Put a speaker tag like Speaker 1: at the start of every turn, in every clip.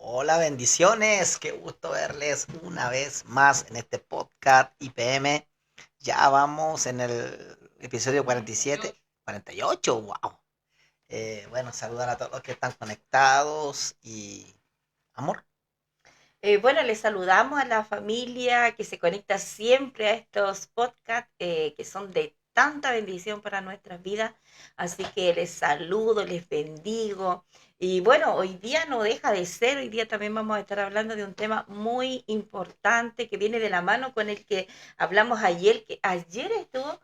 Speaker 1: Hola, bendiciones. Qué gusto verles una vez más en este podcast IPM. Ya vamos en el episodio 47, 48, wow. Bueno, saludar a todos los que están conectados y amor.
Speaker 2: Bueno, les saludamos a la familia que se conecta siempre a estos podcasts que son de tanta bendición para nuestras vidas. Así que les saludo, les bendigo. Y bueno, hoy día no deja de ser, hoy día también vamos a estar hablando de un tema muy importante que viene de la mano con el que hablamos ayer, que ayer estuvo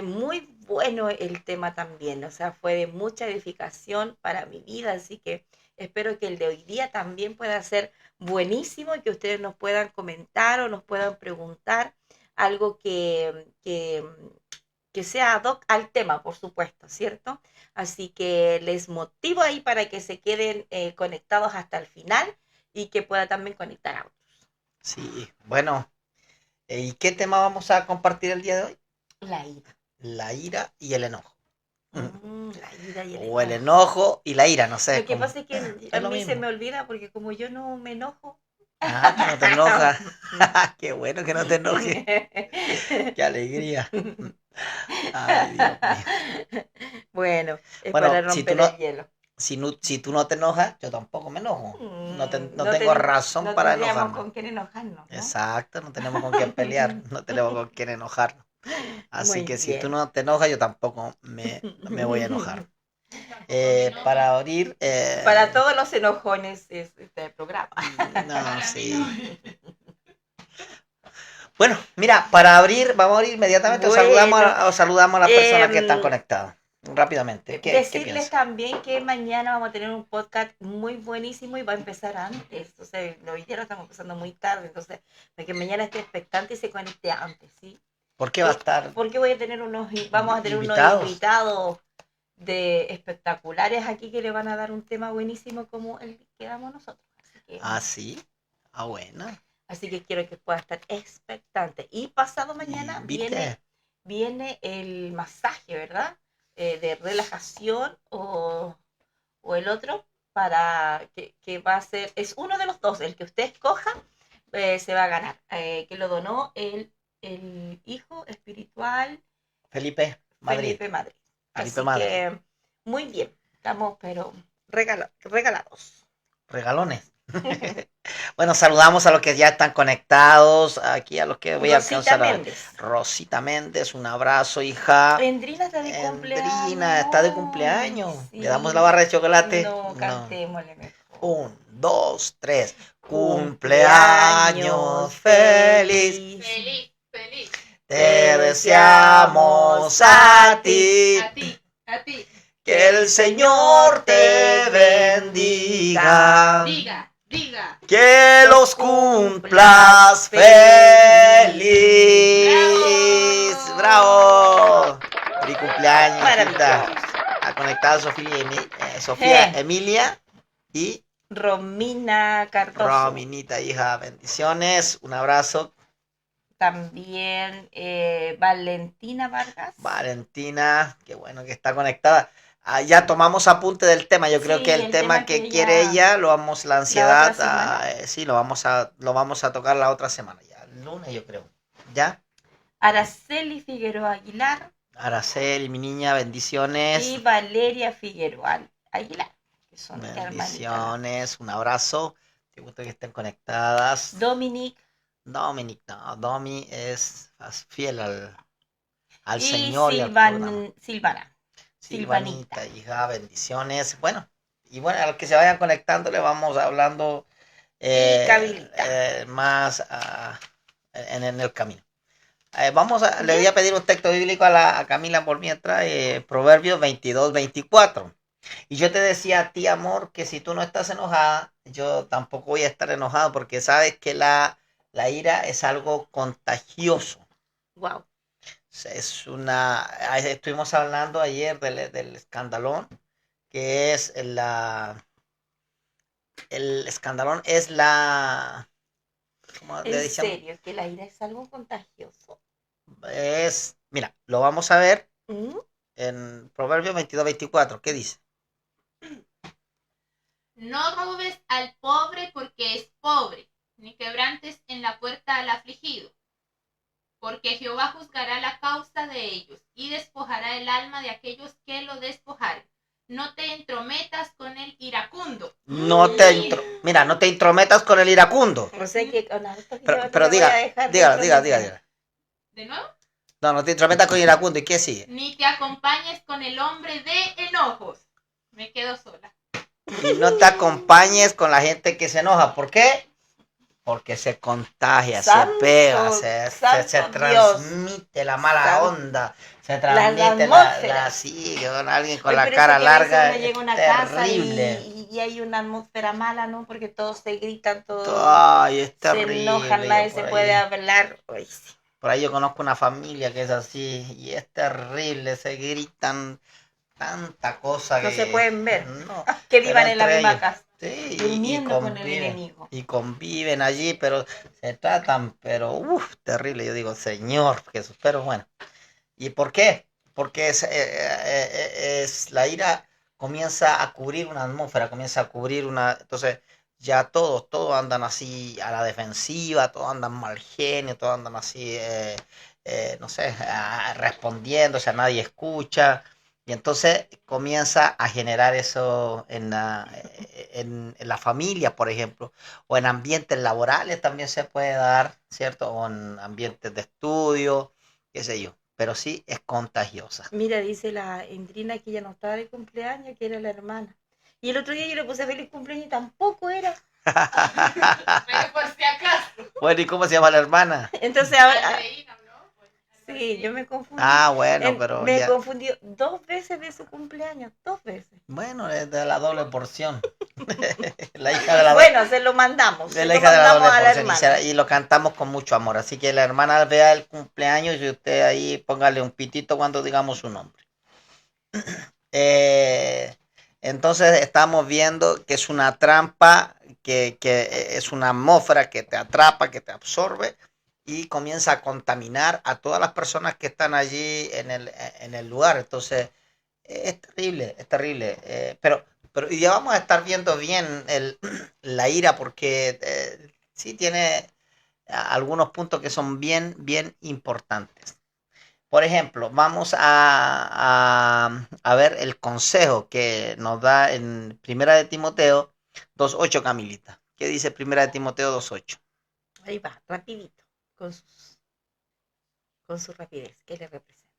Speaker 2: muy bueno el tema también, o sea, fue de mucha edificación para mi vida, así que espero que el de hoy día también pueda ser buenísimo y que ustedes nos puedan comentar o nos puedan preguntar algo que sea ad hoc al tema, por supuesto, ¿cierto? Así que les motivo ahí para que se queden conectados hasta el final y que pueda también conectar a otros.
Speaker 1: Sí, bueno, ¿y qué tema vamos a compartir el día de hoy?
Speaker 2: La ira.
Speaker 1: La ira y el enojo.
Speaker 2: La ira y el
Speaker 1: O el
Speaker 2: enojo.
Speaker 1: enojo y la ira, no sé,
Speaker 2: Lo que
Speaker 1: como,
Speaker 2: pasa es que a
Speaker 1: es lo
Speaker 2: mí se me
Speaker 1: mismo.
Speaker 2: olvida porque como yo no me enojo.
Speaker 1: Ah, tú no te enojas. Qué bueno que no te enojes. Qué alegría. Ay, Dios mío.
Speaker 2: Bueno, es para
Speaker 1: Bueno,
Speaker 2: romper el hielo.
Speaker 1: si tú no te enojas, yo tampoco me enojo. No
Speaker 2: No,
Speaker 1: tengo razón
Speaker 2: no
Speaker 1: para
Speaker 2: tendríamos
Speaker 1: enojarme.
Speaker 2: con quién enojarnos, ¿no?
Speaker 1: Exacto, no tenemos con quién pelear, no tenemos con quién enojarnos. Así
Speaker 2: Muy
Speaker 1: que si tú
Speaker 2: bien.
Speaker 1: no te enojas, yo tampoco me voy a enojar. Para abrir,
Speaker 2: Para todos los enojones es este programa.
Speaker 1: no, sí. Bueno, mira, para abrir, vamos a abrir inmediatamente
Speaker 2: Bueno,
Speaker 1: o saludamos a las personas que están
Speaker 2: em,
Speaker 1: conectadas. Rápidamente, ¿qué
Speaker 2: decirles
Speaker 1: piensas?
Speaker 2: también que mañana vamos a tener un podcast muy buenísimo y va a empezar antes. Entonces, hoy día lo estamos empezando muy tarde. Entonces, para que mañana esté expectante y se conecte antes, ¿sí?
Speaker 1: ¿Por qué va a estar
Speaker 2: Porque voy a tener vamos a tener unos
Speaker 1: invitados?
Speaker 2: invitados de espectaculares aquí que le van a dar un tema buenísimo como el que damos nosotros.
Speaker 1: Ah, sí. Ah, bueno.
Speaker 2: Así que quiero que pueda estar expectante. Y pasado mañana
Speaker 1: Invite.
Speaker 2: viene el masaje, ¿verdad? De relajación o el otro para que va a ser, es uno de los dos, el que usted escoja se va a ganar, que lo donó el hijo espiritual
Speaker 1: Felipe Madrid.
Speaker 2: Felipe Madrid.
Speaker 1: Felipe
Speaker 2: Así
Speaker 1: Madrid.
Speaker 2: que muy bien, estamos pero regalados.
Speaker 1: Regalones. Bueno, saludamos a los que ya están conectados. Aquí a los que voy a
Speaker 2: Rosita
Speaker 1: alcanzar a ver.
Speaker 2: Méndez.
Speaker 1: Rosita Méndez, un abrazo, hija.
Speaker 2: Endrina está de
Speaker 1: Endrina está de
Speaker 2: cumpleaños.
Speaker 1: cumpleaños. ¿Le damos la
Speaker 2: Sí.
Speaker 1: barra de chocolate?
Speaker 2: No,
Speaker 1: No.
Speaker 2: cantémosle mejor.
Speaker 1: Un, dos, tres.
Speaker 2: Cumpleaños
Speaker 1: Cumpleaños feliz.
Speaker 2: feliz.
Speaker 3: Feliz, feliz.
Speaker 2: Te
Speaker 1: Te
Speaker 2: deseamos
Speaker 1: deseamos
Speaker 2: a
Speaker 1: a
Speaker 2: ti.
Speaker 1: ti.
Speaker 3: A ti, a ti.
Speaker 1: Que el Señor te bendiga.
Speaker 3: Diga, diga.
Speaker 1: Que los cumplas feliz. ¡Bravo! Feliz cumpleaños, hijita.
Speaker 2: Maravilloso.
Speaker 1: A conectar Sofía
Speaker 2: Eh,
Speaker 1: Emilia y
Speaker 2: Romina Cardoso.
Speaker 1: Rominita, hija. Bendiciones. Un abrazo.
Speaker 2: También Valentina Vargas.
Speaker 1: Valentina, qué bueno que está conectada. Ah, ya tomamos apunte del tema. Yo creo que
Speaker 2: Sí,
Speaker 1: el
Speaker 2: el
Speaker 1: tema
Speaker 2: tema
Speaker 1: que
Speaker 2: que
Speaker 1: quiere
Speaker 2: ella
Speaker 1: ella, lo vamos, la
Speaker 2: la otra
Speaker 1: ansiedad,
Speaker 2: semana.
Speaker 1: sí, lo vamos a tocar la otra semana, ya, el lunes yo creo. ¿Ya?
Speaker 2: Araceli Figueroa Aguilar
Speaker 1: Araceli, mi niña, bendiciones.
Speaker 2: y Valeria Figueroa Aguilar, que son hermanitas las
Speaker 1: Bendiciones,
Speaker 2: dos.
Speaker 1: un abrazo. Qué gusto que estén conectadas.
Speaker 2: Dominic
Speaker 1: Dominic, no, Domi es fiel al
Speaker 2: y
Speaker 1: Señor y al programa.
Speaker 2: Silvanita.
Speaker 1: Silvanita, hija, bendiciones. Bueno, y bueno, a los que se vayan conectando le vamos hablando
Speaker 2: Y Cabilita.
Speaker 1: más en el camino. Le voy
Speaker 2: Bien,
Speaker 1: a pedir un texto bíblico a Camila por mientras, Proverbios 22-24. Y yo te decía a ti, amor, que si tú no estás enojada, yo tampoco voy a estar enojado porque sabes que la ira es algo contagioso.
Speaker 2: wow.
Speaker 1: Estuvimos hablando ayer del escandalón, que es el escandalón es ¿cómo le
Speaker 2: En
Speaker 1: decíamos?
Speaker 2: serio, que la ira es algo contagioso.
Speaker 1: Mira, lo vamos a ver
Speaker 2: ¿Mm?
Speaker 1: en Proverbios 22-24. ¿Qué dice?
Speaker 3: No robes al pobre porque es pobre, ni quebrantes en la puerta al afligido, porque Jehová juzgará la causa de ellos y despojará el alma de aquellos que lo despojaren. No te entrometas con el iracundo.
Speaker 1: Mira, no te intrometas con el iracundo.
Speaker 2: O sea que con esto que
Speaker 1: Pero,
Speaker 2: yo
Speaker 1: pero
Speaker 2: no me voy a dejar de intrometer.
Speaker 1: diga.
Speaker 3: ¿De nuevo?
Speaker 1: No te intrometas con el iracundo. ¿Y qué sigue?
Speaker 3: Ni te acompañes con el hombre de enojos. Me quedo sola.
Speaker 1: Y no te acompañes con la gente que se enoja. ¿Por qué? Porque se contagia,
Speaker 2: Santo,
Speaker 1: se pega, se
Speaker 2: santo
Speaker 1: transmite la mala
Speaker 2: Santo.
Speaker 1: onda, se transmite
Speaker 2: atmósfera.
Speaker 1: sí, alguien con
Speaker 2: Oye,
Speaker 1: la
Speaker 2: pero
Speaker 1: cara
Speaker 2: eso que a veces
Speaker 1: larga,
Speaker 2: uno llega a una
Speaker 1: es
Speaker 2: casa
Speaker 1: terrible.
Speaker 2: y hay una atmósfera mala, ¿no? Porque todos se gritan, todos
Speaker 1: Ay, es
Speaker 2: se
Speaker 1: terrible.
Speaker 2: enojan, nadie se puede hablar. Ay, sí.
Speaker 1: Por ahí yo conozco una familia que es así y es terrible, se gritan tanta cosa
Speaker 2: No
Speaker 1: que
Speaker 2: se pueden ver.
Speaker 1: no,
Speaker 2: Que
Speaker 1: pero
Speaker 2: vivan en la
Speaker 1: entre
Speaker 2: misma
Speaker 1: ellos,
Speaker 2: casa.
Speaker 1: sí,
Speaker 2: Durmiendo con el enemigo.
Speaker 1: y conviven allí, pero se tratan, pero terrible. Yo digo, Señor Jesús, pero bueno. ¿Y por qué? Porque es la ira comienza a cubrir una atmósfera, comienza a cubrir una, entonces ya todos andan así a la defensiva, todos andan mal genio, todos andan así, no sé, respondiéndose, a nadie escucha. Y entonces comienza a generar eso en la familia, por ejemplo, o en ambientes laborales también se puede dar, ¿cierto? O en ambientes de estudio, qué sé yo, pero sí es contagiosa.
Speaker 2: Mira, dice la Endrina que ya no estaba de cumpleaños, que era la hermana. Y el otro día yo le puse feliz cumpleaños y tampoco era.
Speaker 3: Pero por si acaso.
Speaker 1: Bueno, ¿y cómo se llama la hermana?
Speaker 2: Entonces ahora...
Speaker 3: Andreina, ¿no?
Speaker 2: Sí, yo me confundí.
Speaker 1: Ah, bueno, pero
Speaker 2: me
Speaker 1: ya.
Speaker 2: confundí 2 veces de su cumpleaños, 2 veces.
Speaker 1: Bueno, es de la doble porción. La hija de la
Speaker 2: Bueno, se lo mandamos.
Speaker 1: es
Speaker 2: Se
Speaker 1: la
Speaker 2: lo
Speaker 1: hija de la
Speaker 2: mandamos
Speaker 1: doble
Speaker 2: a la
Speaker 1: porción
Speaker 2: hermana.
Speaker 1: y lo cantamos con mucho amor. Así que la hermana vea el cumpleaños y usted ahí póngale un pitito cuando digamos su nombre. Entonces estamos viendo que es una trampa, que es una atmósfera que te atrapa, que te absorbe y comienza a contaminar a todas las personas que están allí en el lugar. Entonces es terrible, es terrible. Pero y ya vamos a estar viendo bien la ira porque sí tiene algunos puntos que son bien importantes. Por ejemplo, vamos a ver el consejo que nos da en Primera de Timoteo 2.8, Camilita. ¿Qué dice Primera de Timoteo 2.8?
Speaker 2: Ahí va, rapidito, con su rapidez, ¿qué le representa?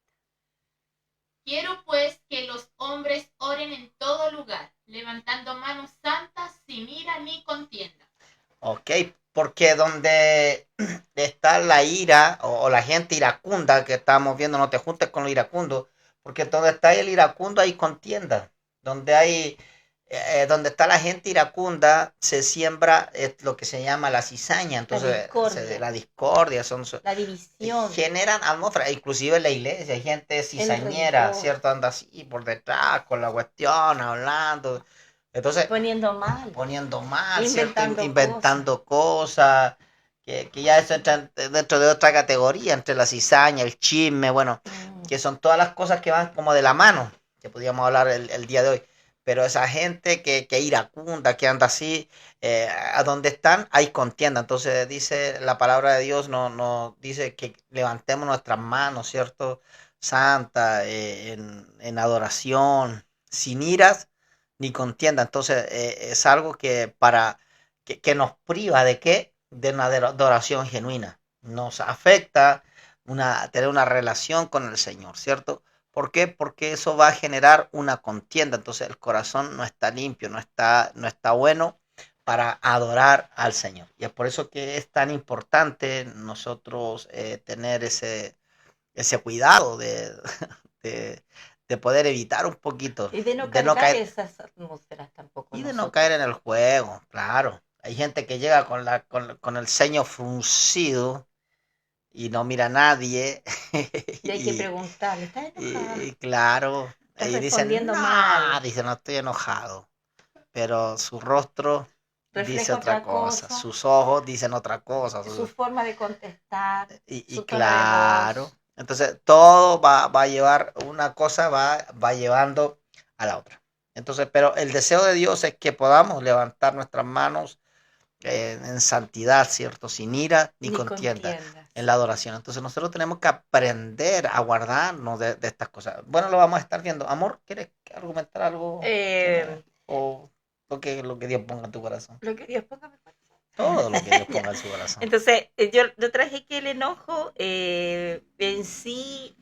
Speaker 3: Quiero pues que los hombres oren en todo lugar, levantando manos santas sin ira ni contienda.
Speaker 1: Ok, porque donde está la ira o la gente iracunda que estamos viendo, no te juntes con los iracundos, porque donde está el iracundo hay contienda, donde está la gente iracunda se siembra lo que se llama la cizaña, entonces la discordia,
Speaker 2: la división,
Speaker 1: generan atmósfera, inclusive en la iglesia hay gente cizañera, ¿cierto? Anda así por detrás con la cuestión, hablando. Entonces, poniendo mal, inventando cosas, que ya eso entra dentro de otra categoría, entre la cizaña, el chisme, bueno, que son todas las cosas que van como de la mano, que podríamos hablar el día de hoy. Pero esa gente que iracunda, que anda así, a donde están hay contienda. Entonces dice la palabra de Dios, no dice que levantemos nuestras manos, ¿cierto? Santa, en adoración, sin iras ni contienda. Entonces es algo que nos priva de qué? De una adoración genuina. Nos afecta tener una relación con el Señor, ¿cierto? ¿Por qué? Porque eso va a generar una contienda. Entonces el corazón no está limpio, no está bueno para adorar al Señor. Y es por eso que es tan importante nosotros tener ese cuidado de poder evitar un poquito.
Speaker 2: Y de no caer esas atmósferas tampoco.
Speaker 1: Y de no caer en el juego, claro. Hay gente que llega con el ceño fruncido y no mira a nadie.
Speaker 2: Y hay que preguntarle, ¿estás enojado?
Speaker 1: Y claro,
Speaker 2: ahí dicen,
Speaker 1: no estoy enojado. Pero su rostro dice otra cosa, sus ojos dicen otra cosa.
Speaker 2: Su forma de contestar.
Speaker 1: Y claro, entonces todo va a llevar, una cosa va llevando a la otra. Entonces, pero el deseo de Dios es que podamos levantar nuestras manos en santidad, ¿cierto? Sin ira ni
Speaker 2: Ni
Speaker 1: contienda
Speaker 2: contiendas.
Speaker 1: en la adoración. Entonces nosotros tenemos que aprender a guardarnos de estas cosas. Bueno, lo vamos a estar viendo. Amor, ¿quieres argumentar algo?
Speaker 2: Eh,
Speaker 1: O lo que Dios ponga en tu corazón.
Speaker 2: lo que Dios ponga mejor.
Speaker 1: Todo lo que Dios
Speaker 2: Ya.
Speaker 1: ponga en su corazón.
Speaker 2: Entonces, yo traje que el enojo en sí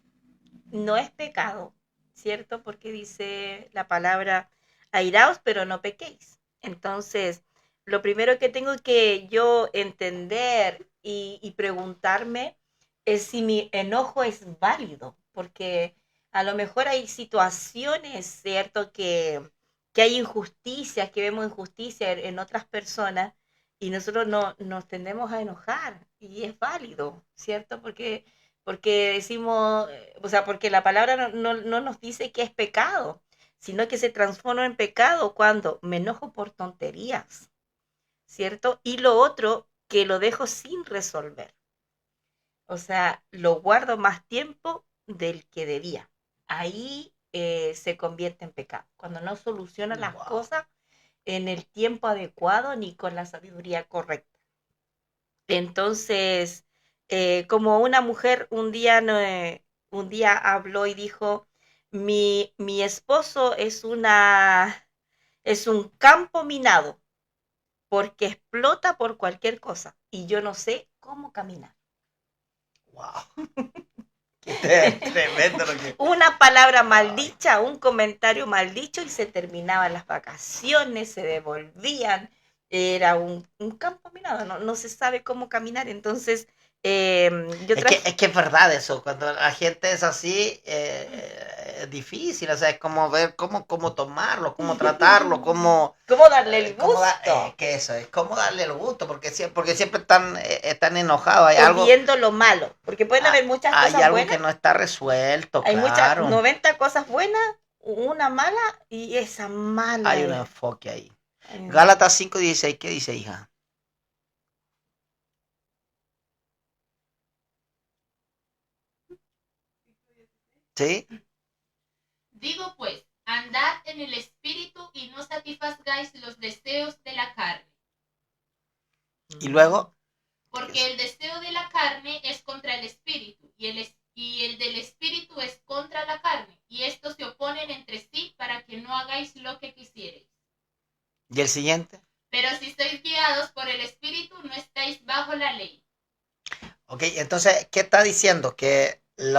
Speaker 2: no es pecado, ¿cierto? Porque dice la palabra, airaos, pero no pequéis. Entonces, lo primero que tengo que yo entender y preguntarme es si mi enojo es válido, porque a lo mejor hay situaciones, ¿cierto? Que hay injusticias, que vemos injusticia en otras personas y nosotros no, nos tendemos a enojar y es válido, ¿cierto? Porque decimos, o sea, porque la palabra no nos dice que es pecado, sino que se transforma en pecado cuando me enojo por tonterías, ¿cierto? Y lo otro, que lo dejo sin resolver. O sea, lo guardo más tiempo del que debía. Ahí se convierte en pecado. Cuando no soluciona las
Speaker 1: Wow.
Speaker 2: cosas en el tiempo adecuado ni con la sabiduría correcta. Entonces, como una mujer un día habló y dijo, mi esposo es un campo minado porque explota por cualquier cosa y yo no sé cómo caminar.
Speaker 1: Wow. Qué tremendo lo que.
Speaker 2: Una palabra maldicha, un comentario maldicho y se terminaban las vacaciones, se devolvían. Era un campo minado, no se sabe cómo caminar. Entonces, yo traje...
Speaker 1: Es que es verdad eso, cuando la gente es así, es difícil, o sea, es como ver cómo tomarlo, cómo tratarlo,
Speaker 2: ¿Cómo darle el gusto?
Speaker 1: que eso, es cómo darle el gusto, porque siempre están enojados, hay
Speaker 2: O
Speaker 1: algo,
Speaker 2: viendo lo malo, porque pueden haber muchas
Speaker 1: hay
Speaker 2: cosas
Speaker 1: algo
Speaker 2: buenas,
Speaker 1: que no está resuelto,
Speaker 2: hay muchas,
Speaker 1: claro,
Speaker 2: 90 cosas buenas, una mala y esa mala
Speaker 1: hay un
Speaker 2: es.
Speaker 1: enfoque ahí. Gálatas 5:16, ¿qué dice, hija? ¿Sí?
Speaker 3: Digo pues, andad en el espíritu y no satisfagáis los deseos de la carne.
Speaker 1: Y luego,
Speaker 3: Porque el deseo de la carne es contra el espíritu, y el del espíritu es contra la carne, y estos se oponen entre sí para que no hagáis lo que quisierais.
Speaker 1: ¿y el siguiente?
Speaker 3: Pero si sois guiados por el espíritu, no estáis bajo la ley.
Speaker 1: Ok, entonces, ¿qué está diciendo? Que el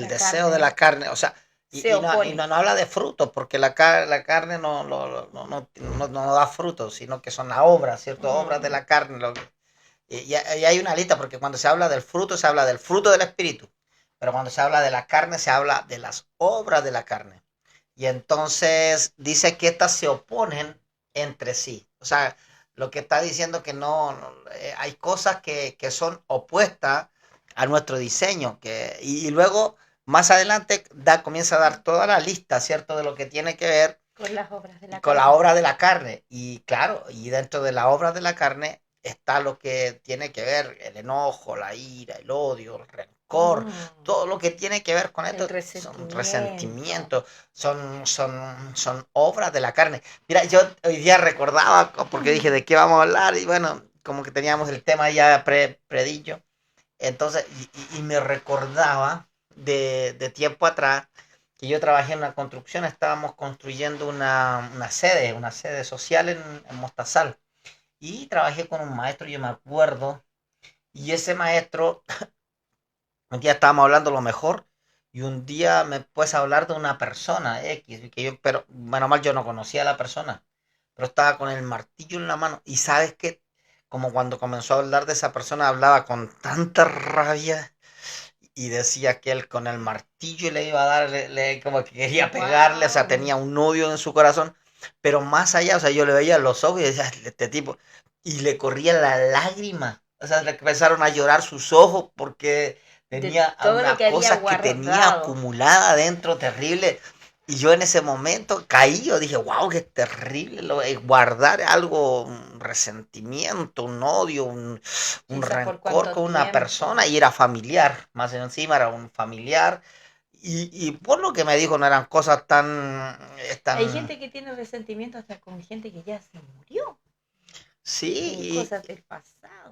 Speaker 1: deseo de la carne, o sea, no habla de frutos, porque la carne no da frutos, sino que son las obras, ¿cierto? Obras de la carne. Y hay una lista, porque cuando se habla del fruto, se habla del fruto del espíritu, pero cuando se habla de la carne, se habla de las obras de la carne. Y entonces dice que estas se oponen entre sí. O sea, lo que está diciendo que hay cosas que son opuestas a nuestro diseño. Y luego, más adelante, comienza a dar toda la lista, ¿cierto? De lo que tiene que ver
Speaker 2: con las obras de la
Speaker 1: con
Speaker 2: carne.
Speaker 1: la obra de la carne. Y claro, y dentro de la obra de la carne está lo que tiene que ver el enojo, la ira, el odio, el rencor, todo lo que tiene que ver con esto son resentimientos, son obras de la carne. Mira, yo hoy día recordaba, porque dije de qué vamos a hablar, y bueno, como que teníamos el tema ya predicho, entonces, y me recordaba de tiempo atrás, que yo trabajé en una construcción, estábamos construyendo una sede social en Mostazal. Y trabajé con un maestro, yo me acuerdo, y ese maestro, un día estábamos hablando lo mejor, y un día me puedes hablar de una persona X, pero menos mal yo no conocía a la persona, pero estaba con el martillo en la mano, y sabes que, como cuando comenzó a hablar de esa persona, hablaba con tanta rabia, y decía que él con el martillo le iba a dar, como que quería pegarle, o sea, tenía un odio en su corazón, pero más allá, o sea, yo le veía los ojos y decía, este tipo, y le corría la lágrima, o sea, le empezaron a llorar sus ojos porque tenía una cosa que tenía acumulada dentro, terrible, y yo en ese momento caí, yo dije, wow, qué terrible, guardar algo, un resentimiento, un odio, un rencor con una persona, y era familiar, más encima era un familiar, y por lo que me dijo no eran cosas tan...
Speaker 2: Hay gente que tiene resentimiento hasta con gente que ya se murió.
Speaker 1: Sí,
Speaker 2: Cosas del pasado.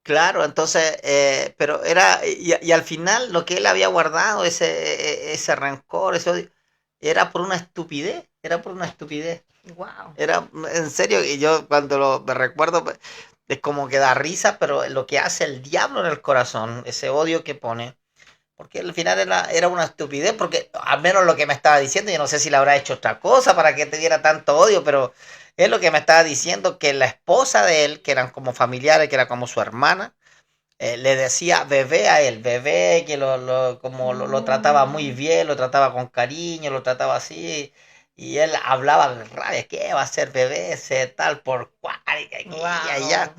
Speaker 1: claro, entonces, pero era, y al final lo que él había guardado, ese rencor, ese odio, era por una estupidez, era por una estupidez.
Speaker 2: Wow.
Speaker 1: Era, en serio, y yo cuando me recuerdo, es como que da risa, pero lo que hace el diablo en el corazón, ese odio que pone, porque al final era una estupidez, porque al menos lo que me estaba diciendo, yo no sé si le habrá hecho otra cosa para que te diera tanto odio, pero es lo que me estaba diciendo, que la esposa de él, que eran como familiares, que era como su hermana, le decía bebé a él, bebé, que como lo trataba muy bien, lo trataba con cariño, lo trataba así, y él hablaba de rabia, ¿qué va a ser bebé ese tal por cual? Y allá.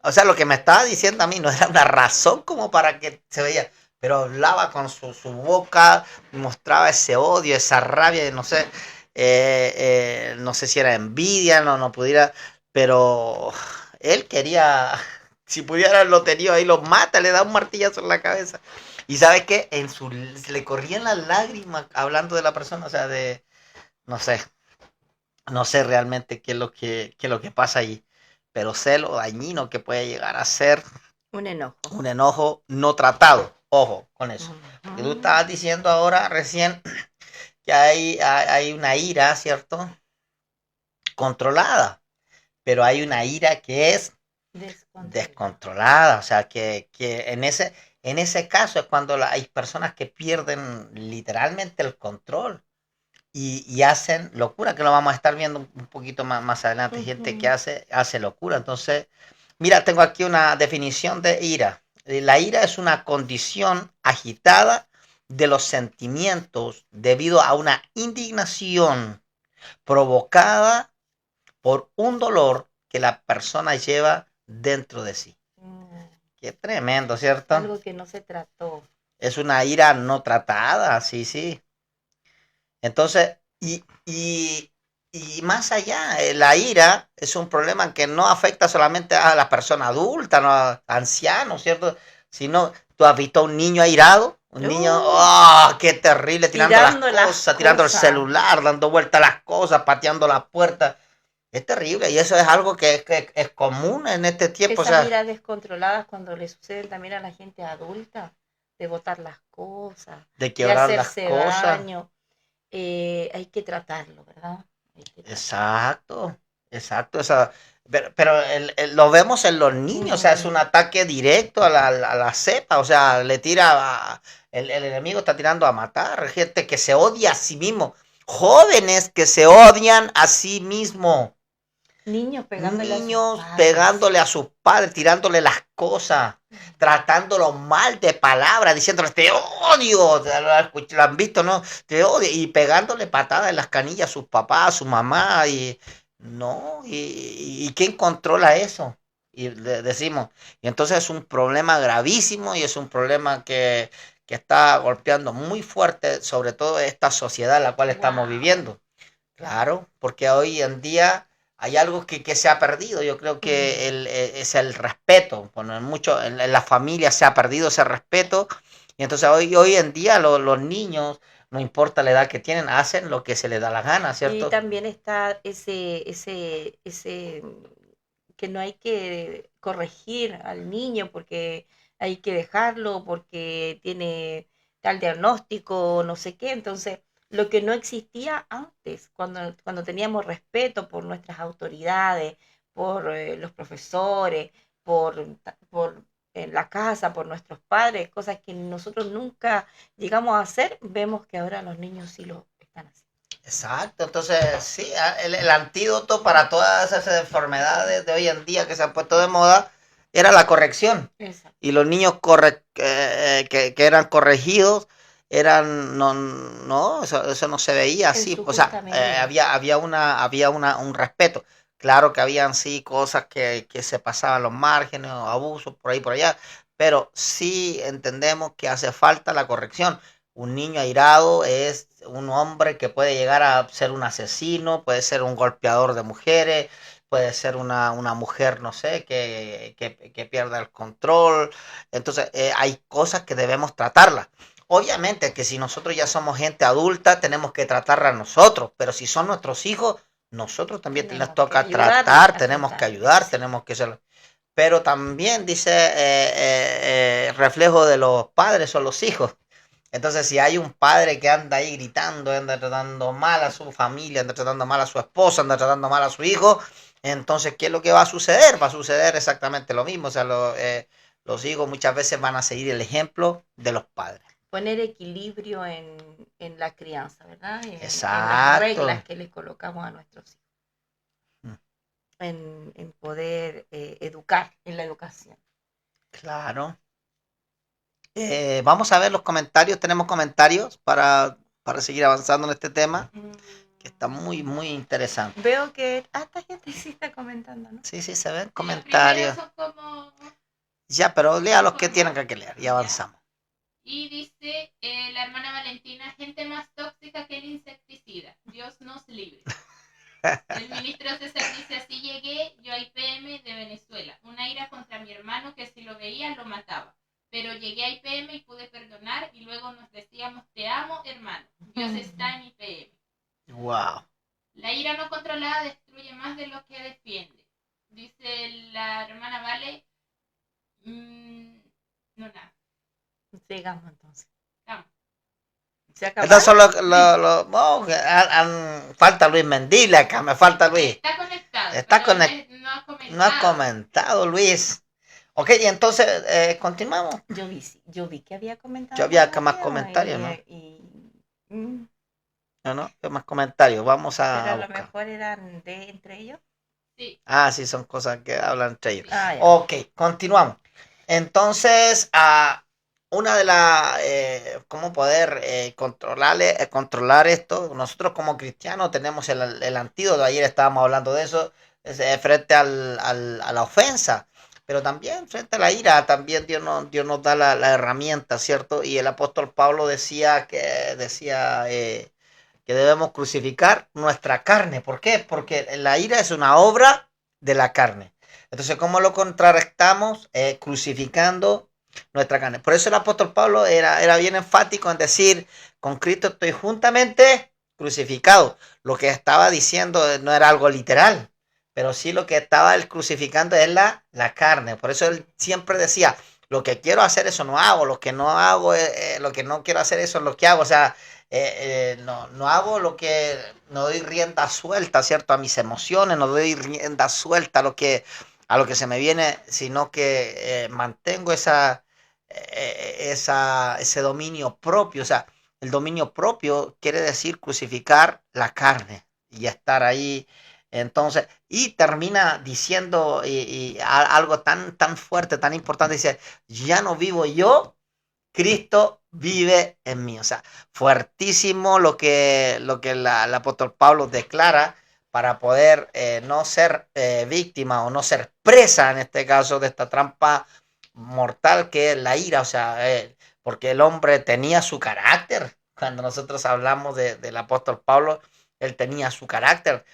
Speaker 1: O sea, lo que me estaba diciendo a mí no era una razón como para que se veía, pero hablaba con su boca, mostraba ese odio, esa rabia, no sé, no sé si era envidia, no pudiera, pero él quería, si pudiera lo tenía ahí, lo mata, le da un martillazo en la cabeza. Y sabes qué, le corrían las lágrimas hablando de la persona, o sea, no sé, no sé realmente qué es lo que pasa allí, pero sé lo dañino que puede llegar a ser un enojo no tratado. Ojo con eso. Que tú estabas diciendo ahora recién que hay una ira, ¿cierto? Controlada, pero hay una ira que es descontrolada. O sea, que en ese caso es cuando hay personas que pierden literalmente el control y hacen locura, que lo vamos a estar viendo un poquito más adelante. Gente que hace locura. Entonces, mira, tengo aquí una definición de ira. La ira es una condición agitada de los sentimientos debido a una indignación provocada por un dolor que la persona lleva dentro de sí. Qué tremendo, ¿cierto?
Speaker 2: Algo que no se trató.
Speaker 1: Es una ira no tratada, sí. Entonces, y más allá, la ira es un problema que no afecta solamente a la persona adulta, no a ancianos, ¿cierto? Sino, tú has visto a un niño airado, un niño, ¡oh, qué terrible! Tirando las cosas, tirando el celular, dando vueltas a las cosas, pateando la puerta. Es terrible y eso es algo que es común en este tiempo.
Speaker 2: Esas iras descontroladas cuando le suceden también a la gente adulta, de botar las cosas,
Speaker 1: de quebrar
Speaker 2: de
Speaker 1: las cosas.
Speaker 2: daño. Hay que tratarlo, ¿verdad?
Speaker 1: Exacto. O sea, pero lo vemos en los niños, o sea, es un ataque directo a la cepa, o sea, le tira, el enemigo está tirando a matar, gente que se odia a sí mismo, jóvenes que se odian a sí mismo.
Speaker 2: Niños
Speaker 1: pegándole a sus padres, tirándole las cosas, tratándolo mal de palabras, diciéndole te odio, lo han visto, ¿no? Te odio, y pegándole patadas en las canillas a sus papás, a su mamá, y no, y ¿quién controla eso? Y le decimos, y entonces es un problema gravísimo y es un problema que está golpeando muy fuerte, sobre todo esta sociedad en la cual estamos viviendo. Claro, porque hoy en día hay algo que se ha perdido. Yo creo que es el respeto. Bueno, en la familia se ha perdido ese respeto. Y entonces hoy en día los niños, no importa la edad que tienen, hacen lo que se les da la gana, ¿cierto?
Speaker 2: Y también está ese que no hay que corregir al niño porque hay que dejarlo porque tiene tal diagnóstico, no sé qué. Entonces, lo que no existía antes, cuando teníamos respeto por nuestras autoridades, por los profesores, por en la casa, por nuestros padres, cosas que nosotros nunca llegamos a hacer, vemos que ahora los niños sí lo están haciendo.
Speaker 1: Exacto, entonces sí, el antídoto para todas esas enfermedades de hoy en día que se han puesto de moda era la corrección.
Speaker 2: Exacto.
Speaker 1: Y los niños que eran corregidos eran, no, eso no se veía así. O sea, había un respeto. Claro que habían sí cosas que se pasaban los márgenes, o abusos por ahí por allá, pero sí entendemos que hace falta la corrección. Un niño airado es un hombre que puede llegar a ser un asesino, puede ser un golpeador de mujeres, puede ser una mujer, no sé, que pierda el control. Entonces, hay cosas que debemos tratarlas. Obviamente que si nosotros ya somos gente adulta, tenemos que tratarla a nosotros, pero si son nuestros hijos, nosotros también les
Speaker 2: Tenemos que
Speaker 1: toca
Speaker 2: ayudarles
Speaker 1: tratar,
Speaker 2: a
Speaker 1: tenemos que
Speaker 2: juntarlos,
Speaker 1: ayudar,
Speaker 2: sí.
Speaker 1: tenemos que ser... Pero también dice, reflejo de los padres son los hijos. Entonces, si hay un padre que anda ahí gritando, anda tratando mal a su familia, anda tratando mal a su esposa, anda tratando mal a su hijo, entonces, ¿qué es lo que va a suceder? Va a suceder exactamente lo mismo. O sea, los hijos muchas veces van a seguir el ejemplo de los padres.
Speaker 2: Poner equilibrio en la crianza, ¿verdad? En las
Speaker 1: Exacto.
Speaker 2: reglas que le colocamos a nuestros hijos, en poder educar, en la educación.
Speaker 1: Claro. Vamos a ver los comentarios. Tenemos comentarios para seguir avanzando en este tema, que está muy, muy interesante.
Speaker 2: Veo que hasta gente sí está comentando, ¿no?
Speaker 1: Sí, se ven
Speaker 3: Los
Speaker 1: comentarios.
Speaker 3: primeros son como...
Speaker 1: Ya, pero lea los que tienen que leer y avanzamos.
Speaker 3: Y dice la hermana Valentina, gente más tóxica que el insecticida. Dios nos libre. El ministro César dice, así llegué yo a IPM de Venezuela. Una ira contra mi hermano que si lo veía lo mataba. Pero llegué a IPM y pude perdonar y luego nos decíamos, te amo, hermano. Dios está en IPM.
Speaker 1: Wow.
Speaker 3: La ira no controlada destruye más de lo que defiende. Dice la hermana Vale. No, nada.
Speaker 2: Sigamos entonces.
Speaker 3: Vamos.
Speaker 2: ¿Se acabó?
Speaker 1: Estas son falta Luis Mendible acá, me falta Luis.
Speaker 3: Está conectado.
Speaker 1: Está
Speaker 3: pero
Speaker 1: conectado.
Speaker 3: él no ha comentado.
Speaker 1: No ha comentado, Luis. Ok, y entonces continuamos.
Speaker 2: Yo vi que había comentado.
Speaker 1: Yo había más comentarios, ¿no? No, más comentarios. Vamos a
Speaker 2: Pero a lo
Speaker 1: buscar.
Speaker 2: mejor eran entre ellos.
Speaker 3: Sí.
Speaker 1: Ah, sí, son cosas que hablan entre ellos.
Speaker 2: Ah, ya.
Speaker 1: Ok, continuamos. Entonces, una de las, cómo poder controlar esto. Nosotros como cristianos tenemos el antídoto. Ayer estábamos hablando de eso, frente a la ofensa. Pero también frente a la ira, también Dios nos da la herramienta, ¿cierto? Y el apóstol Pablo decía que debemos crucificar nuestra carne. ¿Por qué? Porque la ira es una obra de la carne. Entonces, ¿cómo lo contrarrestamos? Crucificando nuestra carne. Por eso el apóstol Pablo era bien enfático en decir, con Cristo estoy juntamente crucificado. Lo que estaba diciendo no era algo literal, pero sí lo que estaba él crucificando es la carne. Por eso él siempre decía, lo que quiero hacer eso no hago, lo que no hago, lo que no quiero hacer eso es lo que hago. O sea, no hago no doy rienda suelta, ¿cierto? A mis emociones, no doy rienda suelta a lo que se me viene, sino que mantengo ese dominio propio. O sea, el dominio propio quiere decir crucificar la carne y estar ahí. Entonces, y termina diciendo algo tan fuerte, tan importante, dice, ya no vivo yo, Cristo vive en mí. O sea, fuertísimo lo que el apóstol Pablo declara para poder no ser víctima o no ser presa, en este caso, de esta trampa mortal que es la ira. O sea, porque el hombre tenía su carácter. Cuando nosotros hablamos del apóstol Pablo, él tenía su carácter.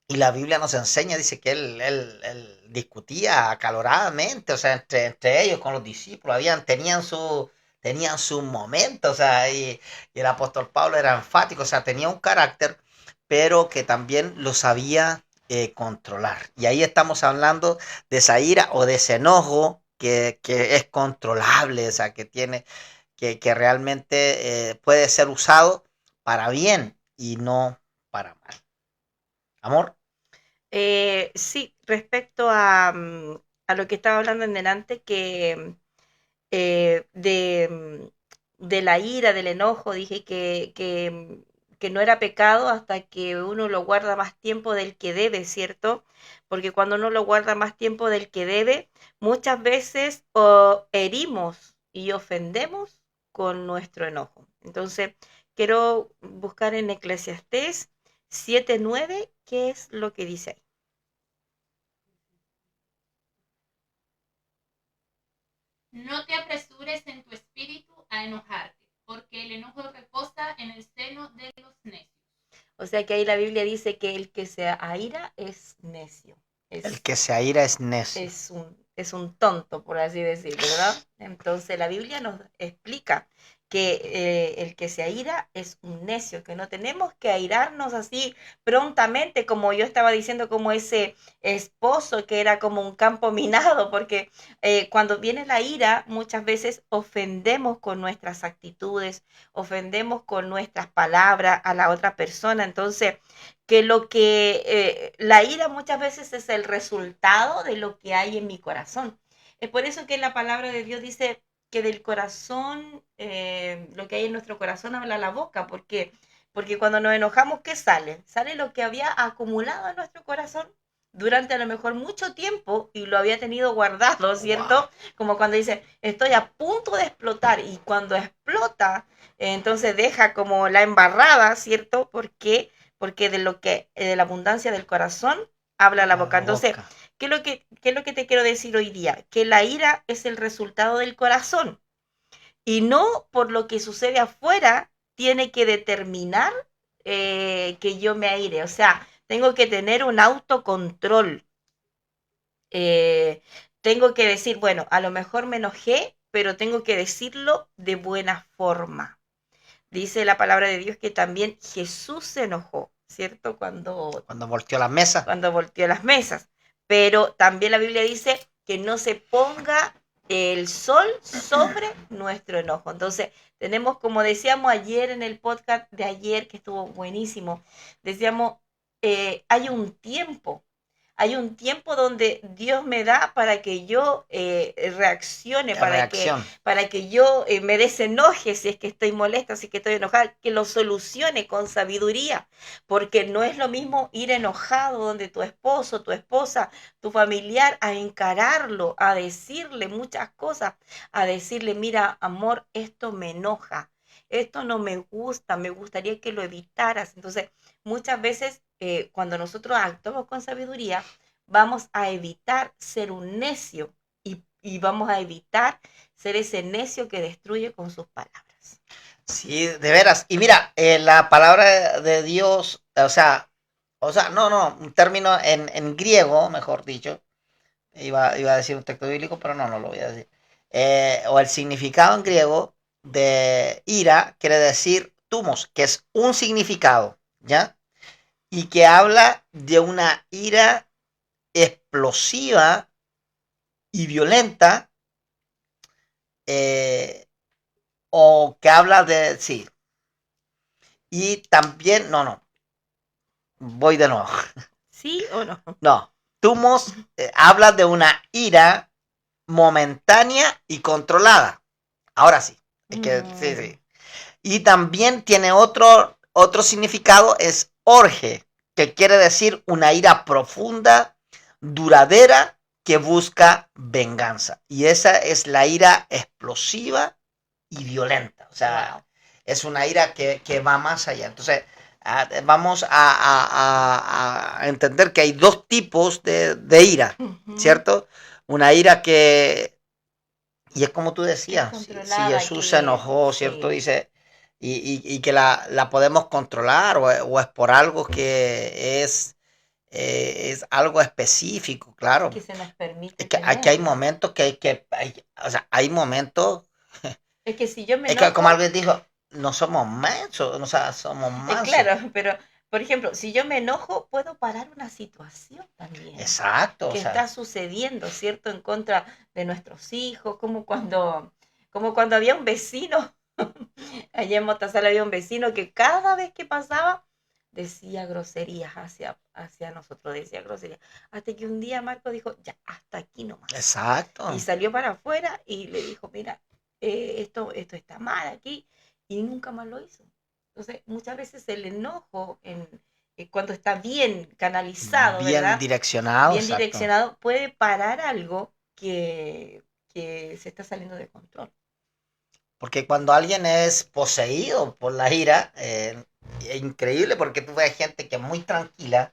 Speaker 1: Y la Biblia nos enseña, dice que él discutía acaloradamente, o sea, entre ellos, con los discípulos, tenían su momento. O sea, y el apóstol Pablo era enfático, o sea, tenía un carácter, pero que también lo sabía controlar. Y ahí estamos hablando de esa ira o de ese enojo que es controlable, o sea, que realmente puede ser usado para bien y no para mal. Amor.
Speaker 2: Sí, respecto a lo que estaba hablando en delante, que de la ira, del enojo, dije que no era pecado hasta que uno lo guarda más tiempo del que debe, ¿cierto? Porque cuando uno lo guarda más tiempo del que debe, muchas veces herimos y ofendemos con nuestro enojo. Entonces, quiero buscar en Eclesiastés 7:9, ¿qué es lo que dice ahí?
Speaker 3: No te apresures en tu espíritu a enojarte, porque el enojo reposa en el seno de los necios.
Speaker 2: O sea que ahí la Biblia dice que el que se aira es necio.
Speaker 1: El que se aira es necio.
Speaker 2: Es un tonto, por así decirlo, ¿verdad? Entonces la Biblia nos explica que el que se aira es un necio, que no tenemos que airarnos así prontamente, como yo estaba diciendo, como ese esposo que era como un campo minado, porque cuando viene la ira, muchas veces ofendemos con nuestras actitudes, ofendemos con nuestras palabras a la otra persona. Entonces, que lo que la ira muchas veces es el resultado de lo que hay en mi corazón. Es por eso que la palabra de Dios dice que del corazón, lo que hay en nuestro corazón habla la boca, porque cuando nos enojamos, ¿qué sale? Sale lo que había acumulado en nuestro corazón durante a lo mejor mucho tiempo y lo había tenido guardado, ¿cierto?
Speaker 1: Wow.
Speaker 2: Como cuando dice, estoy a punto de explotar, y cuando explota, entonces deja como la embarrada, ¿cierto? Porque de la abundancia del corazón habla la
Speaker 1: La
Speaker 2: boca. Entonces,
Speaker 1: boca.
Speaker 2: ¿qué es lo que te quiero decir hoy día? Que la ira es el resultado del corazón y no por lo que sucede afuera tiene que determinar que yo me aire. O sea, tengo que tener un autocontrol. Eh, Tengo que decir, bueno, a lo mejor me enojé, pero tengo que decirlo de buena forma. Dice la palabra de Dios que también Jesús se enojó, ¿cierto?
Speaker 1: Cuando volteó la mesa.
Speaker 2: Cuando volteó las mesas. Pero también la Biblia dice que no se ponga el sol sobre nuestro enojo. Entonces, tenemos, como decíamos ayer en el podcast de ayer, que estuvo buenísimo, decíamos, hay un tiempo donde Dios me da para que yo reaccione,
Speaker 1: La reacción.
Speaker 2: para que yo me desenoje si es que estoy molesta, si es que estoy enojada, que lo solucione con sabiduría, porque no es lo mismo ir enojado donde tu esposo, tu esposa, tu familiar, a encararlo, a decirle muchas cosas, a decirle, mira, amor, esto me enoja, esto no me gusta, me gustaría que lo evitaras. Entonces, muchas veces cuando nosotros actuamos con sabiduría, vamos a evitar ser un necio y vamos a evitar ser ese necio que destruye con sus palabras.
Speaker 1: Sí, de veras. Y mira, la palabra de Dios, no, un término en griego, mejor dicho, iba a decir un texto bíblico, pero no lo voy a decir. O el significado en griego de ira quiere decir tumos, que es un significado, ¿ya? Y que habla de una ira explosiva y violenta, eh, o que habla de, sí, y también, voy de nuevo.
Speaker 2: ¿Sí o no?
Speaker 1: No, tumos habla de una ira momentánea y controlada. Ahora sí, es que, sí. Y también tiene otro significado, es orge, que quiere decir una ira profunda, duradera, que busca venganza. Y esa es la ira explosiva y violenta. O sea,
Speaker 2: Wow.
Speaker 1: es una ira que va más allá. Entonces, vamos a entender que hay dos tipos de ira, ¿cierto? Una ira que, y es como tú decías, si Jesús se enojó, ¿cierto?
Speaker 2: Sí.
Speaker 1: Dice, y que la podemos controlar, o es por algo que es algo específico, claro.
Speaker 2: Que se nos permite
Speaker 1: Es que aquí hay
Speaker 2: tenerlo.
Speaker 1: momentos o sea, hay momentos,
Speaker 2: Es que si yo me
Speaker 1: es que como
Speaker 2: enojo,
Speaker 1: alguien dijo, no somos mansos, o sea, somos mansos.
Speaker 2: claro, pero por ejemplo, si yo me enojo, puedo parar una situación también
Speaker 1: Exacto, o
Speaker 2: que
Speaker 1: sea,
Speaker 2: está sucediendo, ¿cierto? En contra de nuestros hijos, como cuando había un vecino, allá en Motazal había un vecino que cada vez que pasaba decía groserías hacia nosotros, decía groserías. Hasta que un día Marco dijo, ya, hasta aquí nomás.
Speaker 1: exacto.
Speaker 2: Y salió para afuera y le dijo, mira, esto está mal aquí, y nunca más lo hizo. Entonces, muchas veces el enojo, cuando está bien canalizado,
Speaker 1: Bien
Speaker 2: ¿verdad?
Speaker 1: direccionado,
Speaker 2: Bien
Speaker 1: exacto.
Speaker 2: direccionado, puede parar algo que se está saliendo de control.
Speaker 1: Porque cuando alguien es poseído por la ira, es increíble porque tú ves gente que es muy tranquila,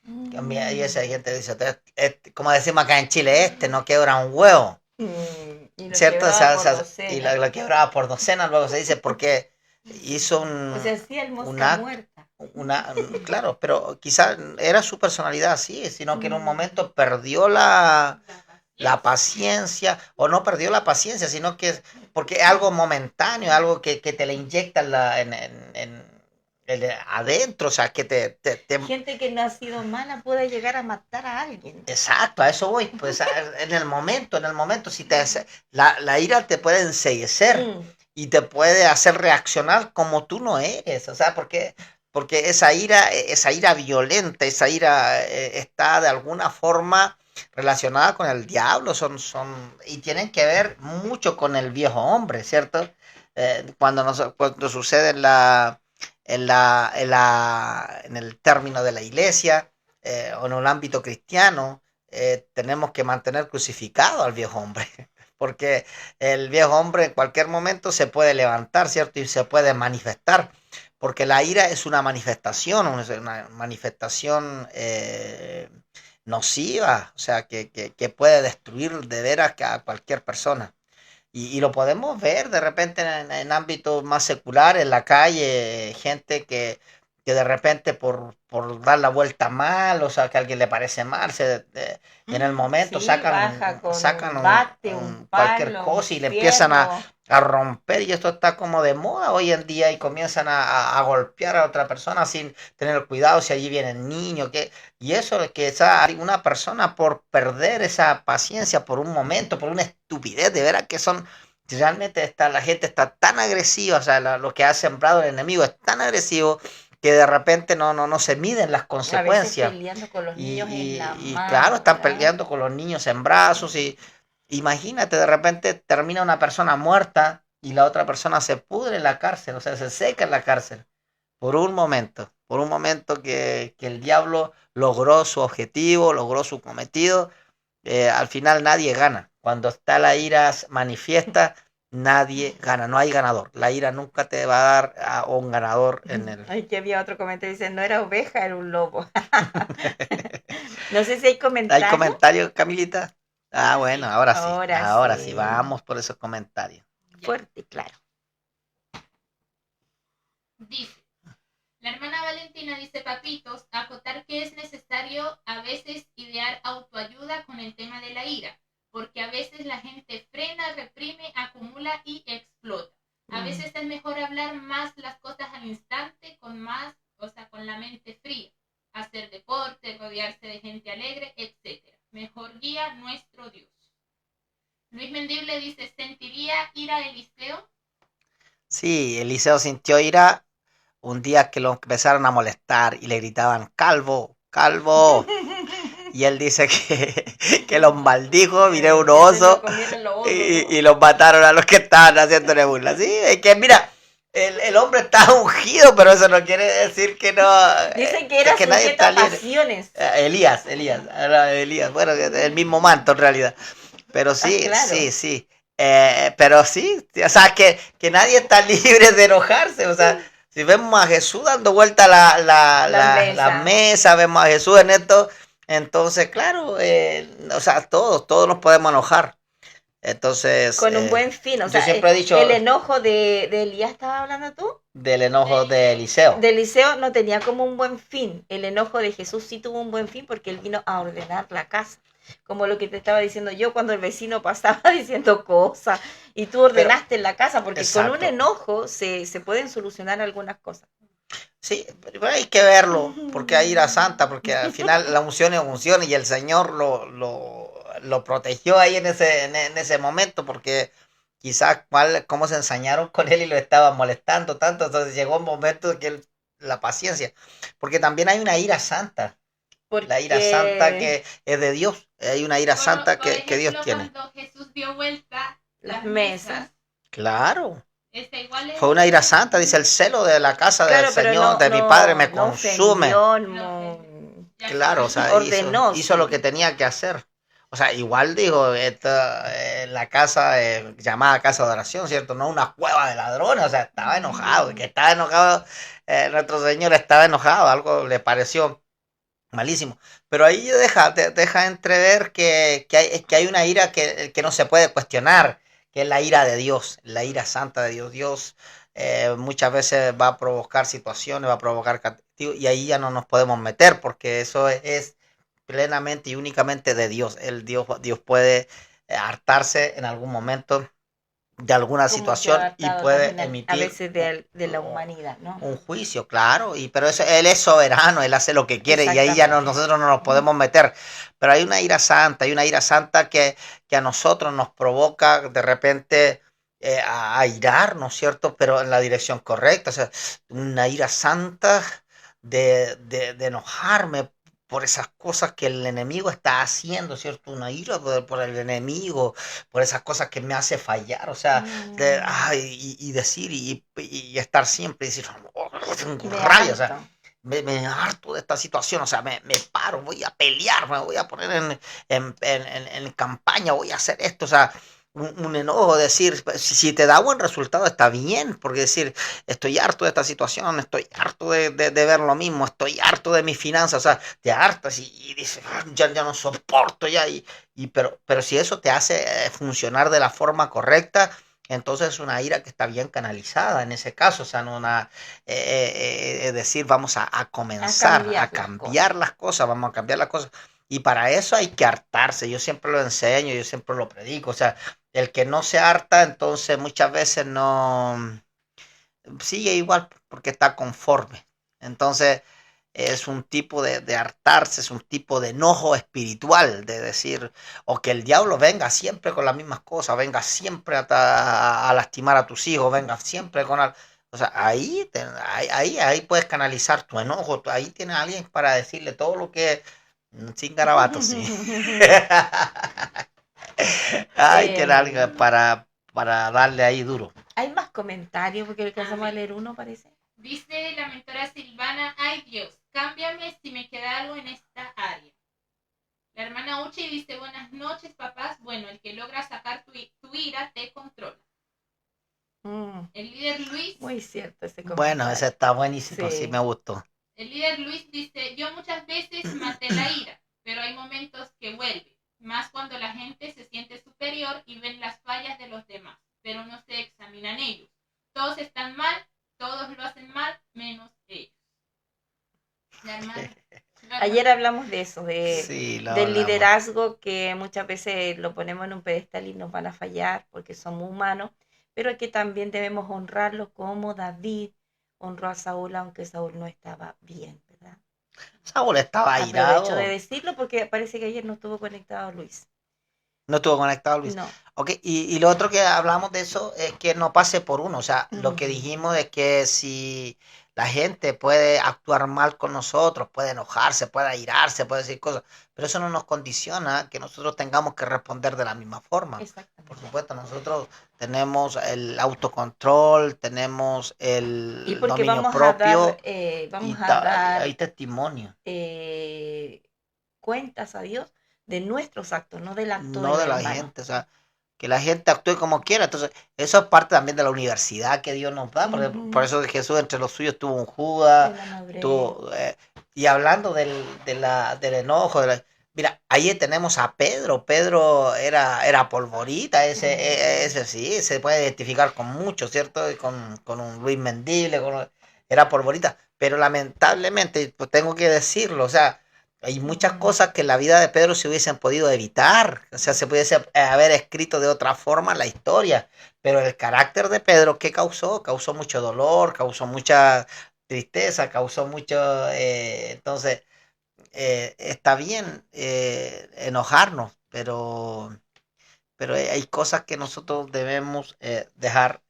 Speaker 1: y esa gente dice, como decimos acá en Chile, no quebra un huevo.
Speaker 2: Y lo
Speaker 1: ¿Cierto?
Speaker 2: quebraba por
Speaker 1: Y
Speaker 2: docena.
Speaker 1: lo quebraba por docenas, luego se dice, porque hizo
Speaker 2: O sea, hacía el mosca muerta.
Speaker 1: claro, pero quizás era su personalidad así, sino que en un momento perdió la la paciencia, o no perdió la paciencia, sino que porque es algo momentáneo, algo que te le inyecta adentro, o sea, que
Speaker 2: Gente que no ha sido mala puede llegar a matar a alguien.
Speaker 1: Exacto, a eso voy, pues en el momento, si la ira te puede enceguecer y te puede hacer reaccionar como tú no eres, o sea, porque esa ira violenta, esa ira está de alguna forma relacionada con el diablo, y tienen que ver mucho con el viejo hombre, ¿cierto? Cuando sucede en el término de la iglesia, o en un ámbito cristiano, tenemos que mantener crucificado al viejo hombre, porque el viejo hombre en cualquier momento se puede levantar, ¿cierto? Y se puede manifestar, porque la ira es una manifestación nociva, o sea, que puede destruir de veras a cualquier persona. Y lo podemos ver de repente en ámbitos más seculares, en la calle, gente que de repente por dar la vuelta mal, o sea, que a alguien le parece mal, en el momento
Speaker 2: Sí,
Speaker 1: sacan,
Speaker 2: baja con
Speaker 1: sacan
Speaker 2: un bate, un
Speaker 1: cualquier
Speaker 2: palo,
Speaker 1: cosa y
Speaker 2: un
Speaker 1: le empiezan
Speaker 2: fierro.
Speaker 1: a romper, y esto está como de moda hoy en día, y comienzan a golpear a otra persona sin tener cuidado si allí vienen niños, y eso es que una persona por perder esa paciencia por un momento, por una estupidez, de veras que son, realmente la gente está tan agresiva, o sea, lo que ha sembrado el enemigo es tan agresivo que de repente no se miden las
Speaker 2: A veces
Speaker 1: consecuencias.
Speaker 2: peleando con los niños en la
Speaker 1: Y
Speaker 2: mano,
Speaker 1: claro, están
Speaker 2: ¿verdad?
Speaker 1: peleando con los niños en brazos, y imagínate, de repente termina una persona muerta y la otra persona se pudre en la cárcel, o sea, se seca en la cárcel por un momento que el diablo logró su objetivo, logró su cometido. Al final nadie gana. Cuando está la ira manifiesta, nadie gana, no hay ganador. La ira nunca te va a dar a un ganador en el...
Speaker 2: Aquí había otro comentario, dice, no era oveja, era un lobo. No sé si hay
Speaker 1: ¿Hay
Speaker 2: comentarios.
Speaker 1: comentarios, Camilita? Ah, bueno, ahora sí. Ahora sí,
Speaker 2: sí.
Speaker 1: vamos por esos comentarios.
Speaker 2: Fuerte, claro.
Speaker 3: Dice, la hermana Valentina dice, papitos, acotar que es necesario a veces idear autoayuda con el tema de la ira, porque a veces la gente frena, reprime, acumula y explota. A veces es mejor hablar más las cosas al instante, con la mente fría, hacer deporte, rodearse de gente alegre, etc. Mejor guía nuestro Dios. Luis Mendible dice, ¿sentiría ira Eliseo?
Speaker 1: Sí, Eliseo sintió ira un día que lo empezaron a molestar y le gritaban, calvo, calvo. Y él dice que los maldijo, miré un oso y los mataron a los que estaban haciéndole burla. Sí, es que mira, el hombre está ungido, pero eso no quiere decir que no...
Speaker 2: Dicen que era sujeto a pasiones.
Speaker 1: Elías, bueno, el mismo manto en realidad. Pero sí,
Speaker 2: claro.
Speaker 1: sí. Pero sí, o sea, que nadie está libre de enojarse, o sea... Si vemos a Jesús dando vuelta la mesa, vemos a Jesús en esto, entonces, claro, o sea, todos nos podemos enojar. Entonces,
Speaker 2: con un buen fin, o
Speaker 1: yo
Speaker 2: sea,
Speaker 1: siempre he dicho,
Speaker 2: el enojo de Elías, ¿estabas hablando tú?
Speaker 1: Del enojo de Eliseo.
Speaker 2: De Eliseo no tenía como un buen fin. El enojo de Jesús sí tuvo un buen fin porque él vino a ordenar la casa. Como lo que te estaba diciendo yo cuando el vecino pasaba diciendo cosas y tú ordenaste en la casa, porque
Speaker 1: exacto.
Speaker 2: con un enojo se pueden solucionar algunas cosas.
Speaker 1: Sí, pero hay que verlo, porque hay ira santa, porque al final la unción es unción y el Señor lo protegió ahí en ese momento, porque quizás cómo se ensañaron con él y lo estaban molestando tanto, entonces llegó un momento que la paciencia, porque también hay una ira santa. Porque... La ira santa que es de Dios. Hay una ira santa que Dios tiene.
Speaker 3: Cuando Jesús dio vuelta
Speaker 2: las mesas.
Speaker 1: Claro.
Speaker 3: Igual
Speaker 1: fue una ira santa, dice, el celo de la casa del Señor, de mi Padre me consume. Claro, o sea, hizo lo que tenía que hacer. O sea, igual digo, la casa llamada casa de oración, ¿cierto? No una cueva de ladrones, o sea, estaba enojado, nuestro Señor estaba enojado, algo le pareció malísimo. Pero ahí deja entrever que hay una ira que no se puede cuestionar, que es la ira de Dios, la ira santa de Dios. Dios muchas veces va a provocar situaciones, va a provocar castigos, y ahí ya no nos podemos meter, porque eso es plenamente y únicamente de Dios. Dios puede hartarse en algún momento de alguna
Speaker 2: Como se ha
Speaker 1: situación y
Speaker 2: adaptado
Speaker 1: puede
Speaker 2: también a
Speaker 1: emitir
Speaker 2: veces de la humanidad, ¿no?
Speaker 1: un juicio, claro, pero Él es soberano, Él hace lo que quiere y ahí ya
Speaker 2: Exactamente.
Speaker 1: nosotros no nos podemos meter. Pero hay una ira santa que a nosotros nos provoca de repente a irar, ¿no es cierto? Pero en la dirección correcta, o sea, una ira santa de enojarme por esas cosas que el enemigo está haciendo, ¿cierto? Una ira por el enemigo, por esas cosas que me hace fallar, o sea, y decir y estar siempre y decir, oh, tengo
Speaker 2: Me
Speaker 1: rabia, o sea,
Speaker 2: harto.
Speaker 1: me harto de esta situación, o sea, me paro, voy a pelear, me voy a poner en campaña, voy a hacer esto, o sea, un enojo, decir, si te da buen resultado está bien, porque decir, estoy harto de esta situación, estoy harto de ver lo mismo, estoy harto de mis finanzas, o sea, te hartas y dices, ya no soporto ya, pero si eso te hace funcionar de la forma correcta, entonces es una ira que está bien canalizada en ese caso, o sea, no una, decir, vamos a comenzar a cambiar las cosas, vamos a cambiar las cosas. Y para eso hay que hartarse, yo siempre lo enseño, yo siempre lo predico, o sea, el que no se harta, entonces muchas veces no sigue igual porque está conforme. Entonces es un tipo de hartarse, es un tipo de enojo espiritual, de decir, o que el diablo venga siempre con las mismas cosas, venga siempre a lastimar a tus hijos, venga siempre con... O sea, ahí puedes canalizar tu enojo, ahí tienes a alguien para decirle todo lo que... Sin garabatos, sí. Ahí tiene alguien para darle ahí duro.
Speaker 2: ¿Hay más comentarios? Porque alcanzamos a leer uno, parece.
Speaker 3: Dice la mentora Silvana, ay Dios, cámbiame si me queda algo en esta área. La hermana Uchi dice, buenas noches papás, bueno, el que logra sacar tu ira te controla. El líder Luis...
Speaker 2: Muy cierto ese comentario.
Speaker 1: Bueno, ese está buenísimo, sí me gustó.
Speaker 3: El líder Luis dice, yo muchas veces maté la ira, pero hay momentos que vuelve, más cuando la gente se siente superior y ven las fallas de los demás, pero no se examinan ellos. Todos están mal, todos lo hacen mal, menos ellos.
Speaker 2: Ayer hablamos de eso, del liderazgo, que muchas veces lo ponemos en un pedestal y nos van a fallar porque somos humanos, pero que también debemos honrarlo como David honró a Saúl, aunque Saúl no estaba bien, ¿verdad?
Speaker 1: Saúl estaba airado.
Speaker 2: Aprovecho de decirlo porque parece que ayer no estuvo conectado Luis.
Speaker 1: No estuvo conectado Luis.
Speaker 2: No.
Speaker 1: Okay. Y lo otro que hablamos de eso es que no pase por uno. O sea, lo que dijimos es que si la gente puede actuar mal con nosotros, puede enojarse, puede airarse, puede decir cosas, pero eso no nos condiciona que nosotros tengamos que responder de la misma forma. Por supuesto, nosotros tenemos el autocontrol, tenemos el dominio propio
Speaker 2: vamos a dar
Speaker 1: hay testimonio.
Speaker 2: Cuentas a Dios de nuestros actos, no del acto
Speaker 1: no de la gente, o sea, que la gente actúe como quiera. Entonces, eso es parte también de la universidad que Dios nos da, porque por eso Jesús entre los suyos tuvo un Judas, y hablando del enojo, mira, ahí tenemos a Pedro. Pedro era polvorita, ese sí, se puede identificar con mucho, ¿cierto? Con un Luis Mendible, era polvorita, pero lamentablemente, pues tengo que decirlo, o sea, hay muchas cosas que en la vida de Pedro se hubiesen podido evitar, o sea, se pudiese haber escrito de otra forma la historia, pero el carácter de Pedro, ¿qué causó? Causó mucho dolor, causó mucha tristeza, causó mucho, entonces, está bien enojarnos, pero hay cosas que nosotros debemos dejar.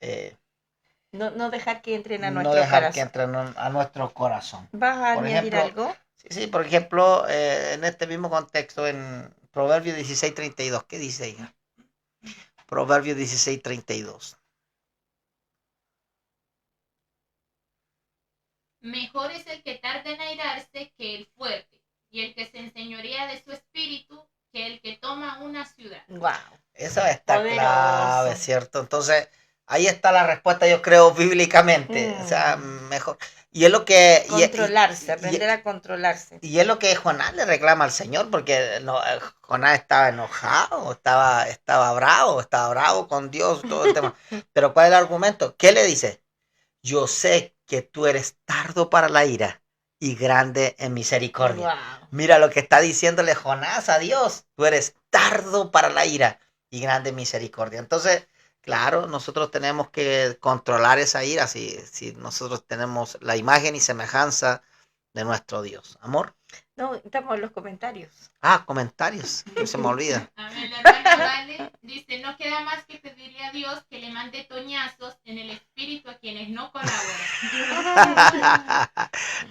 Speaker 2: No dejar que entren a
Speaker 1: nuestro corazón. No dejar que entren a nuestro corazón.
Speaker 2: ¿Vas a añadir algo?
Speaker 1: Sí, por ejemplo, en este mismo contexto, en Proverbios 16:32, ¿qué dice ella? Proverbios 16:32.
Speaker 3: Mejor es el que tarda en airarse que el fuerte, y el que se enseñorea de su espíritu que el que toma una ciudad.
Speaker 2: Wow.
Speaker 1: Esa está clave, ¿cierto? Entonces, ahí está la respuesta, yo creo, bíblicamente. O sea, mejor. Y es lo que...
Speaker 2: Controlarse, aprender a controlarse.
Speaker 1: Y es lo que Jonás le reclama al Señor, porque Jonás estaba enojado, estaba bravo con Dios, todo el tema. Pero ¿cuál es el argumento? ¿Qué le dice? Yo sé que tú eres tardo para la ira y grande en misericordia.
Speaker 2: Wow.
Speaker 1: Mira lo que está diciéndole Jonás a Dios. Tú eres tardo para la ira y grande en misericordia. Entonces, claro, nosotros tenemos que controlar esa ira si nosotros tenemos la imagen y semejanza de nuestro Dios. Amor.
Speaker 2: No, estamos en los comentarios.
Speaker 1: Comentarios, que se me olvida.
Speaker 3: A ver, la hermana Vale dice, no queda más que pedirle a Dios que le mande toñazos en el espíritu a quienes no colaboran.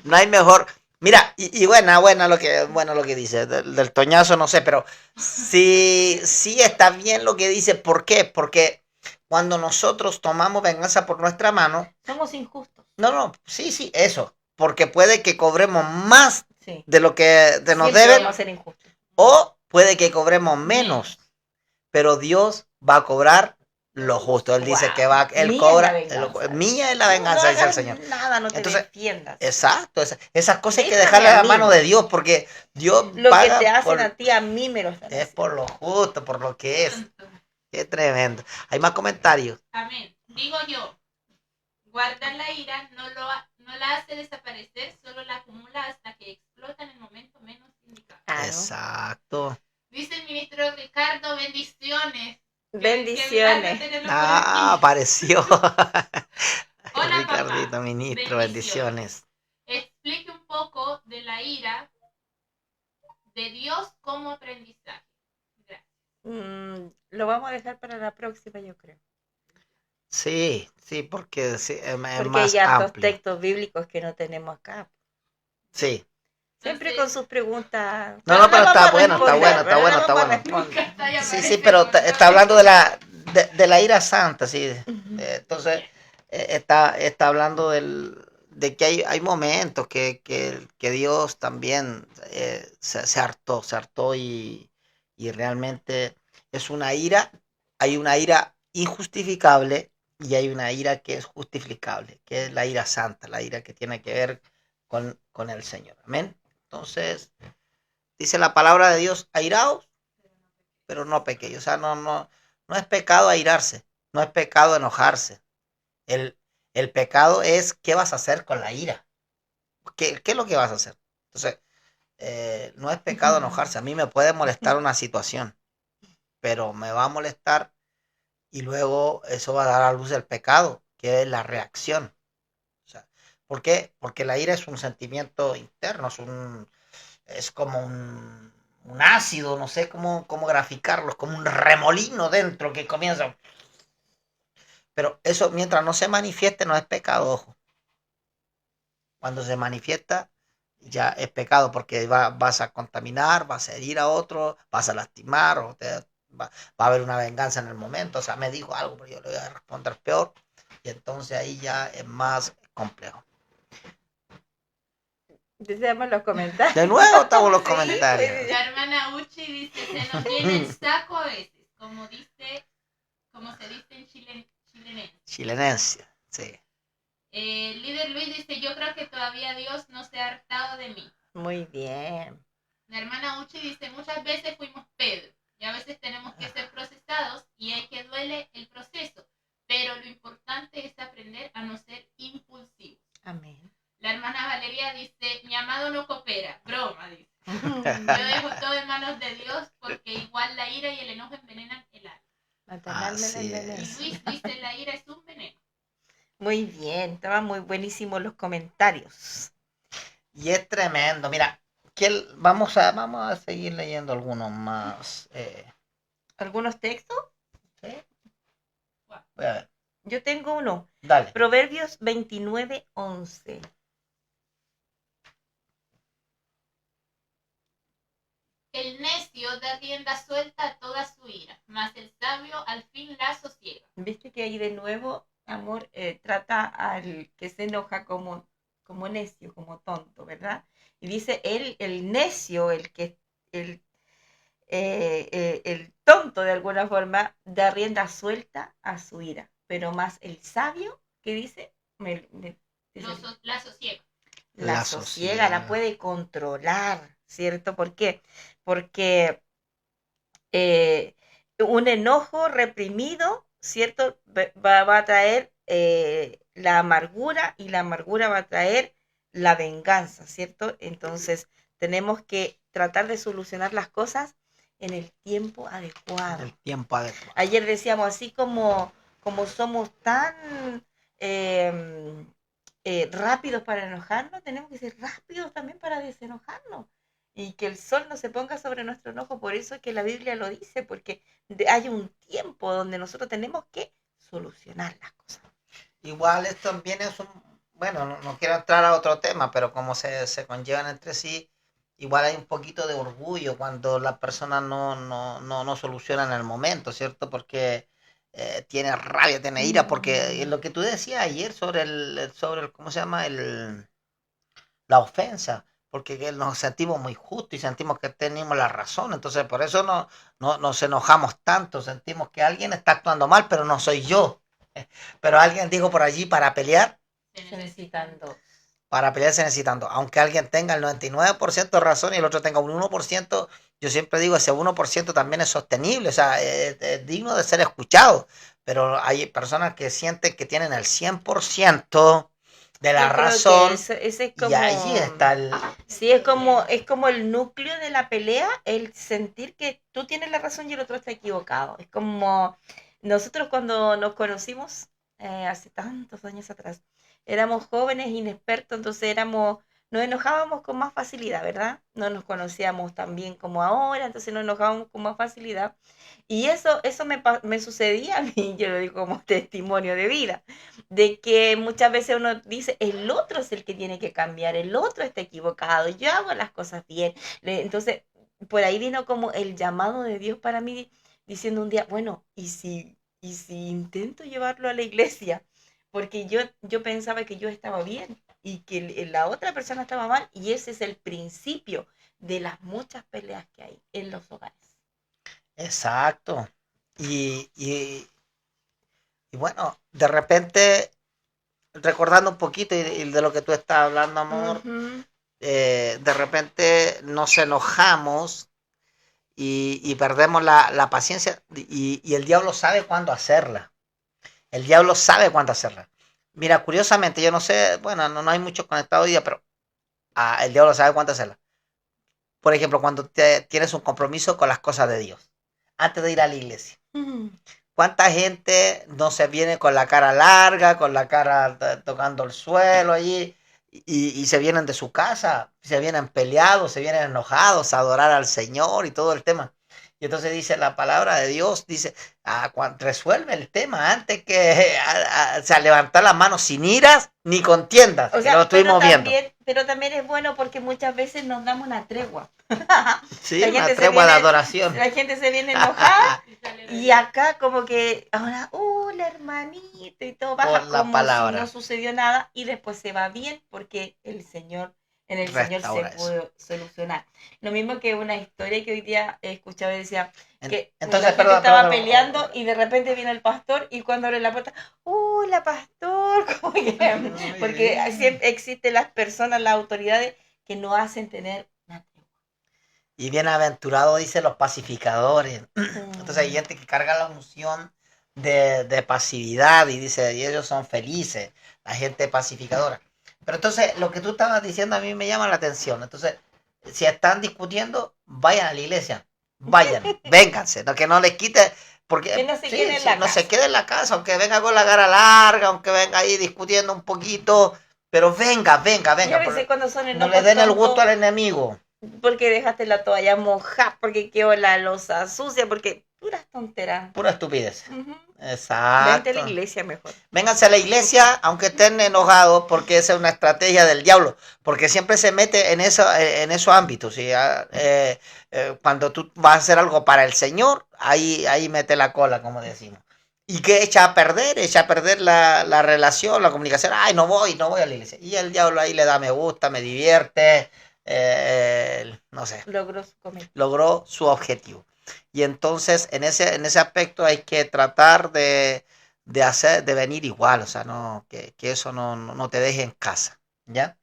Speaker 1: No hay mejor. Mira, y buena lo que dice, del toñazo no sé, pero sí está bien lo que dice. ¿Por qué? Porque cuando nosotros tomamos venganza por nuestra mano,
Speaker 2: Somos injustos.
Speaker 1: no, sí, eso, porque puede que cobremos más
Speaker 2: Sí.
Speaker 1: de lo que nos
Speaker 2: Siempre
Speaker 1: deben,
Speaker 2: vamos a ser injustos.
Speaker 1: o puede que cobremos menos, pero Dios va a cobrar lo justo. Él dice
Speaker 2: Wow.
Speaker 1: que Él
Speaker 2: Mía
Speaker 1: cobra,
Speaker 2: es la venganza.
Speaker 1: mía es la venganza,
Speaker 2: No
Speaker 1: dice el
Speaker 2: hagas
Speaker 1: Señor.
Speaker 2: nada, no te
Speaker 1: Entonces,
Speaker 2: defiendas.
Speaker 1: Exacto, esas cosas hay que
Speaker 2: Déjame
Speaker 1: dejarle a
Speaker 2: a
Speaker 1: la
Speaker 2: mí.
Speaker 1: mano de Dios, porque Dios
Speaker 2: Lo que
Speaker 1: paga
Speaker 2: te hacen
Speaker 1: por,
Speaker 2: a ti, a mí me lo están
Speaker 1: es
Speaker 2: haciendo.
Speaker 1: por lo justo, por lo que es. Qué tremendo. Hay más comentarios.
Speaker 3: Amén. Digo yo, guardar la ira no la hace desaparecer, solo la acumula hasta que explota en el momento menos indicado.
Speaker 2: Claro.
Speaker 1: Exacto.
Speaker 3: Dice el ministro Ricardo, bendiciones.
Speaker 2: Bendiciones.
Speaker 3: Qué milagro tenerlo por aquí.
Speaker 1: Apareció.
Speaker 3: Hola,
Speaker 1: Ricardito,
Speaker 3: papá.
Speaker 1: ministro, bendiciones.
Speaker 3: Explique un poco de la ira de Dios como aprendizaje. Gracias.
Speaker 2: Lo vamos a dejar para la próxima, yo creo.
Speaker 1: Sí, porque sí, es
Speaker 2: Porque
Speaker 1: más
Speaker 2: hay hartos
Speaker 1: amplio.
Speaker 2: textos bíblicos que no tenemos acá.
Speaker 1: Sí.
Speaker 2: Siempre
Speaker 3: Entonces,
Speaker 2: con sus preguntas.
Speaker 1: No, pero está bueno,
Speaker 2: está
Speaker 1: Sí, pero está hablando de la ira santa, sí. Entonces, está hablando de que hay momentos que Dios también se hartó y realmente es una ira, hay una ira injustificable y hay una ira que es justificable, que es la ira santa, la ira que tiene que ver con el Señor. Amén. Entonces, dice la palabra de Dios, airaos, pero no pequéis. O sea, no es pecado airarse, no es pecado enojarse. El pecado es qué vas a hacer con la ira. ¿Qué es lo que vas a hacer? Entonces, no es pecado enojarse. A mí me puede molestar una situación, pero me va a molestar y luego eso va a dar a luz el pecado, que es la reacción. O sea, ¿por qué? Porque la ira es un sentimiento interno, es como un ácido, no sé cómo graficarlo, es como un remolino dentro que comienza. Pero eso mientras no se manifieste no es pecado, ojo. Cuando se manifiesta ya es pecado porque vas a contaminar, vas a herir a otro, vas a lastimar o va a haber una venganza en el momento. O sea, me dijo algo, pero yo le voy a responder peor y entonces ahí ya es más complejo.
Speaker 2: Deseamos los comentarios.
Speaker 1: De nuevo estamos los comentarios.
Speaker 3: La hermana Uchi dice, se nos llena el saco a veces, como se dice en chilenense.
Speaker 1: Chilenencia, sí.
Speaker 3: Líder Luis dice, yo creo que todavía Dios no se ha hartado de mí.
Speaker 2: Muy bien.
Speaker 3: La hermana Uchi dice, muchas veces fuimos Pedro y a veces tenemos que ser procesados y hay que duele el proceso, pero lo importante es aprender a no ser impulsivos.
Speaker 2: Amén.
Speaker 3: La hermana Valeria dice, mi amado no coopera, broma, dice. Yo dejo todo en manos de Dios porque igual la ira y el enojo envenenan el alma.
Speaker 1: Así
Speaker 3: Y
Speaker 1: es.
Speaker 3: Luis dice, la ira es un veneno.
Speaker 2: Muy bien, estaban muy buenísimos los comentarios.
Speaker 1: Y es tremendo. Mira, vamos a seguir leyendo algunos más.
Speaker 2: ¿Algunos textos?
Speaker 1: ¿Sí? Voy a ver.
Speaker 2: Yo tengo uno.
Speaker 1: Dale.
Speaker 2: Proverbios 29:11.
Speaker 3: El necio da rienda suelta a toda su ira, mas el sabio al fin la sosiega.
Speaker 2: ¿Viste que ahí de nuevo, amor, trata al que se enoja como necio, como tonto, ¿verdad? Y dice el necio, el tonto de alguna forma, da rienda suelta a su ira. Pero más el sabio, ¿qué dice?
Speaker 3: La sosiega.
Speaker 2: La sosiega, la puede controlar, ¿cierto? ¿Por qué? Porque un enojo reprimido, ¿cierto? Va a traer la amargura y la amargura va a traer la venganza, ¿cierto? Entonces tenemos que tratar de solucionar las cosas en el tiempo adecuado.
Speaker 1: El tiempo adecuado.
Speaker 2: Ayer decíamos, así como somos tan eh, rápidos para enojarnos, tenemos que ser rápidos también para desenojarnos. Y que el sol no se ponga sobre nuestro enojo, por eso es que la Biblia lo dice, porque hay un tiempo donde nosotros tenemos que solucionar las cosas.
Speaker 1: Igual esto también es bueno, no quiero entrar a otro tema, pero como se conllevan entre sí, igual hay un poquito de orgullo cuando las personas no solucionan el momento, ¿cierto? Porque tiene rabia, tiene ira, porque lo que tú decías ayer sobre el ¿cómo se llama? La ofensa, porque que nos sentimos muy justos y sentimos que tenemos la razón, entonces por eso no nos enojamos tanto, sentimos que alguien está actuando mal, pero no soy yo. Pero alguien dijo por allí,
Speaker 2: Se necesitan dos.
Speaker 1: para pelear se necesitan dos. Aunque alguien tenga el 99% de razón y el otro tenga un 1%, yo siempre digo, ese 1% también es sostenible, o sea, es digno de ser escuchado. Pero hay personas que sienten que tienen el 100% de la
Speaker 2: Yo creo que
Speaker 1: razón
Speaker 2: ese es
Speaker 1: y
Speaker 2: como,
Speaker 1: allí está el...
Speaker 2: sí, es como el núcleo de la pelea, el sentir que tú tienes la razón y el otro está equivocado. Es como nosotros cuando nos conocimos hace tantos años atrás, éramos jóvenes, inexpertos, entonces nos enojábamos con más facilidad, ¿verdad? No nos conocíamos tan bien como ahora, entonces nos enojábamos con más facilidad. Y eso me sucedía a mí, yo lo digo como testimonio de vida, de que muchas veces uno dice, el otro es el que tiene que cambiar, el otro está equivocado, yo hago las cosas bien. Entonces, por ahí vino como el llamado de Dios para mí, diciendo un día, bueno, ¿y si intento llevarlo a la iglesia? Porque yo pensaba que yo estaba bien y que la otra persona estaba mal, y ese es el principio de las muchas peleas que hay en los hogares.
Speaker 1: Exacto. Y bueno, de repente, recordando un poquito y de lo que tú estás hablando, amor,
Speaker 2: Ujú.
Speaker 1: de repente nos enojamos y perdemos la paciencia y el diablo sabe cuándo hacerla. El diablo sabe cuándo hacerla. Mira, curiosamente, yo no sé, bueno, no hay mucho conectado hoy día, pero el diablo sabe cuándo hacerla. Por ejemplo, cuando tienes un compromiso con las cosas de Dios, antes de ir a la iglesia.
Speaker 2: Mm.
Speaker 1: ¿Cuánta gente no se viene con la cara larga, con la cara tocando el suelo allí, y se vienen de su casa, se vienen peleados, se vienen enojados a adorar al Señor y todo el tema? Y entonces dice la palabra de Dios, dice, resuelve el tema antes que levantar las manos sin iras ni contiendas,
Speaker 2: O
Speaker 1: que
Speaker 2: sea,
Speaker 1: lo estuvimos viendo.
Speaker 2: pero también es bueno porque muchas veces nos damos una tregua.
Speaker 1: Sí,
Speaker 2: La
Speaker 1: una
Speaker 2: gente se
Speaker 1: tregua de
Speaker 2: viene,
Speaker 1: adoración.
Speaker 2: la gente se viene enojada
Speaker 3: Y sale
Speaker 2: y acá como que ahora, hola hermanito, y todo baja
Speaker 1: Por la
Speaker 2: como si
Speaker 1: palabra.
Speaker 2: no sucedió nada, y después se va bien porque en el Señor se
Speaker 1: Restaura eso.
Speaker 2: puede solucionar. Lo mismo que una historia que hoy día he escuchado y decía que
Speaker 1: Entonces,
Speaker 2: la gente
Speaker 1: perdón,
Speaker 2: estaba
Speaker 1: perdón,
Speaker 2: peleando y de repente viene el pastor, y cuando abre la puerta, hola pastor, como que, porque siempre existen las personas, las autoridades que no hacen tener una tregua.
Speaker 1: y bienaventurado dice los pacificadores. Entonces hay gente que carga la unción de pasividad y dice, y ellos son felices, la gente pacificadora. Pero entonces lo que tú estabas diciendo a mí me llama la atención. Entonces, si están discutiendo, vayan a la iglesia, vayan, vénganse, no, que no les quite, porque
Speaker 2: Que no se
Speaker 1: sí,
Speaker 2: quede en
Speaker 1: sí,
Speaker 2: la
Speaker 1: no se
Speaker 2: casa.
Speaker 1: quede en la casa, aunque venga con la cara larga, aunque venga ahí discutiendo un poquito, pero venga,
Speaker 2: Y a veces cuando son
Speaker 1: no le
Speaker 2: enojos
Speaker 1: den el gusto
Speaker 2: tontos,
Speaker 1: al enemigo.
Speaker 2: porque dejaste la toalla mojada, porque quedó la losa sucia, porque puras tonteras.
Speaker 1: Pura estupidez.
Speaker 2: Ujú. Vente a la
Speaker 1: Exacto.
Speaker 2: iglesia mejor.
Speaker 1: Vénganse a la iglesia, aunque estén enojados, porque esa es una estrategia del diablo, porque siempre se mete en esos ámbitos. ¿Sí? Cuando tú vas a hacer algo para el Señor, ahí mete la cola, como decimos. Y que echa a perder la relación, la comunicación. Ay, no voy a la iglesia. Y el diablo ahí le da me gusta, me divierte, no sé,
Speaker 2: Logró su cometido.
Speaker 1: logró su objetivo. Y entonces en ese aspecto hay que tratar de venir igual, o sea, que eso no te deje en casa, ¿ya?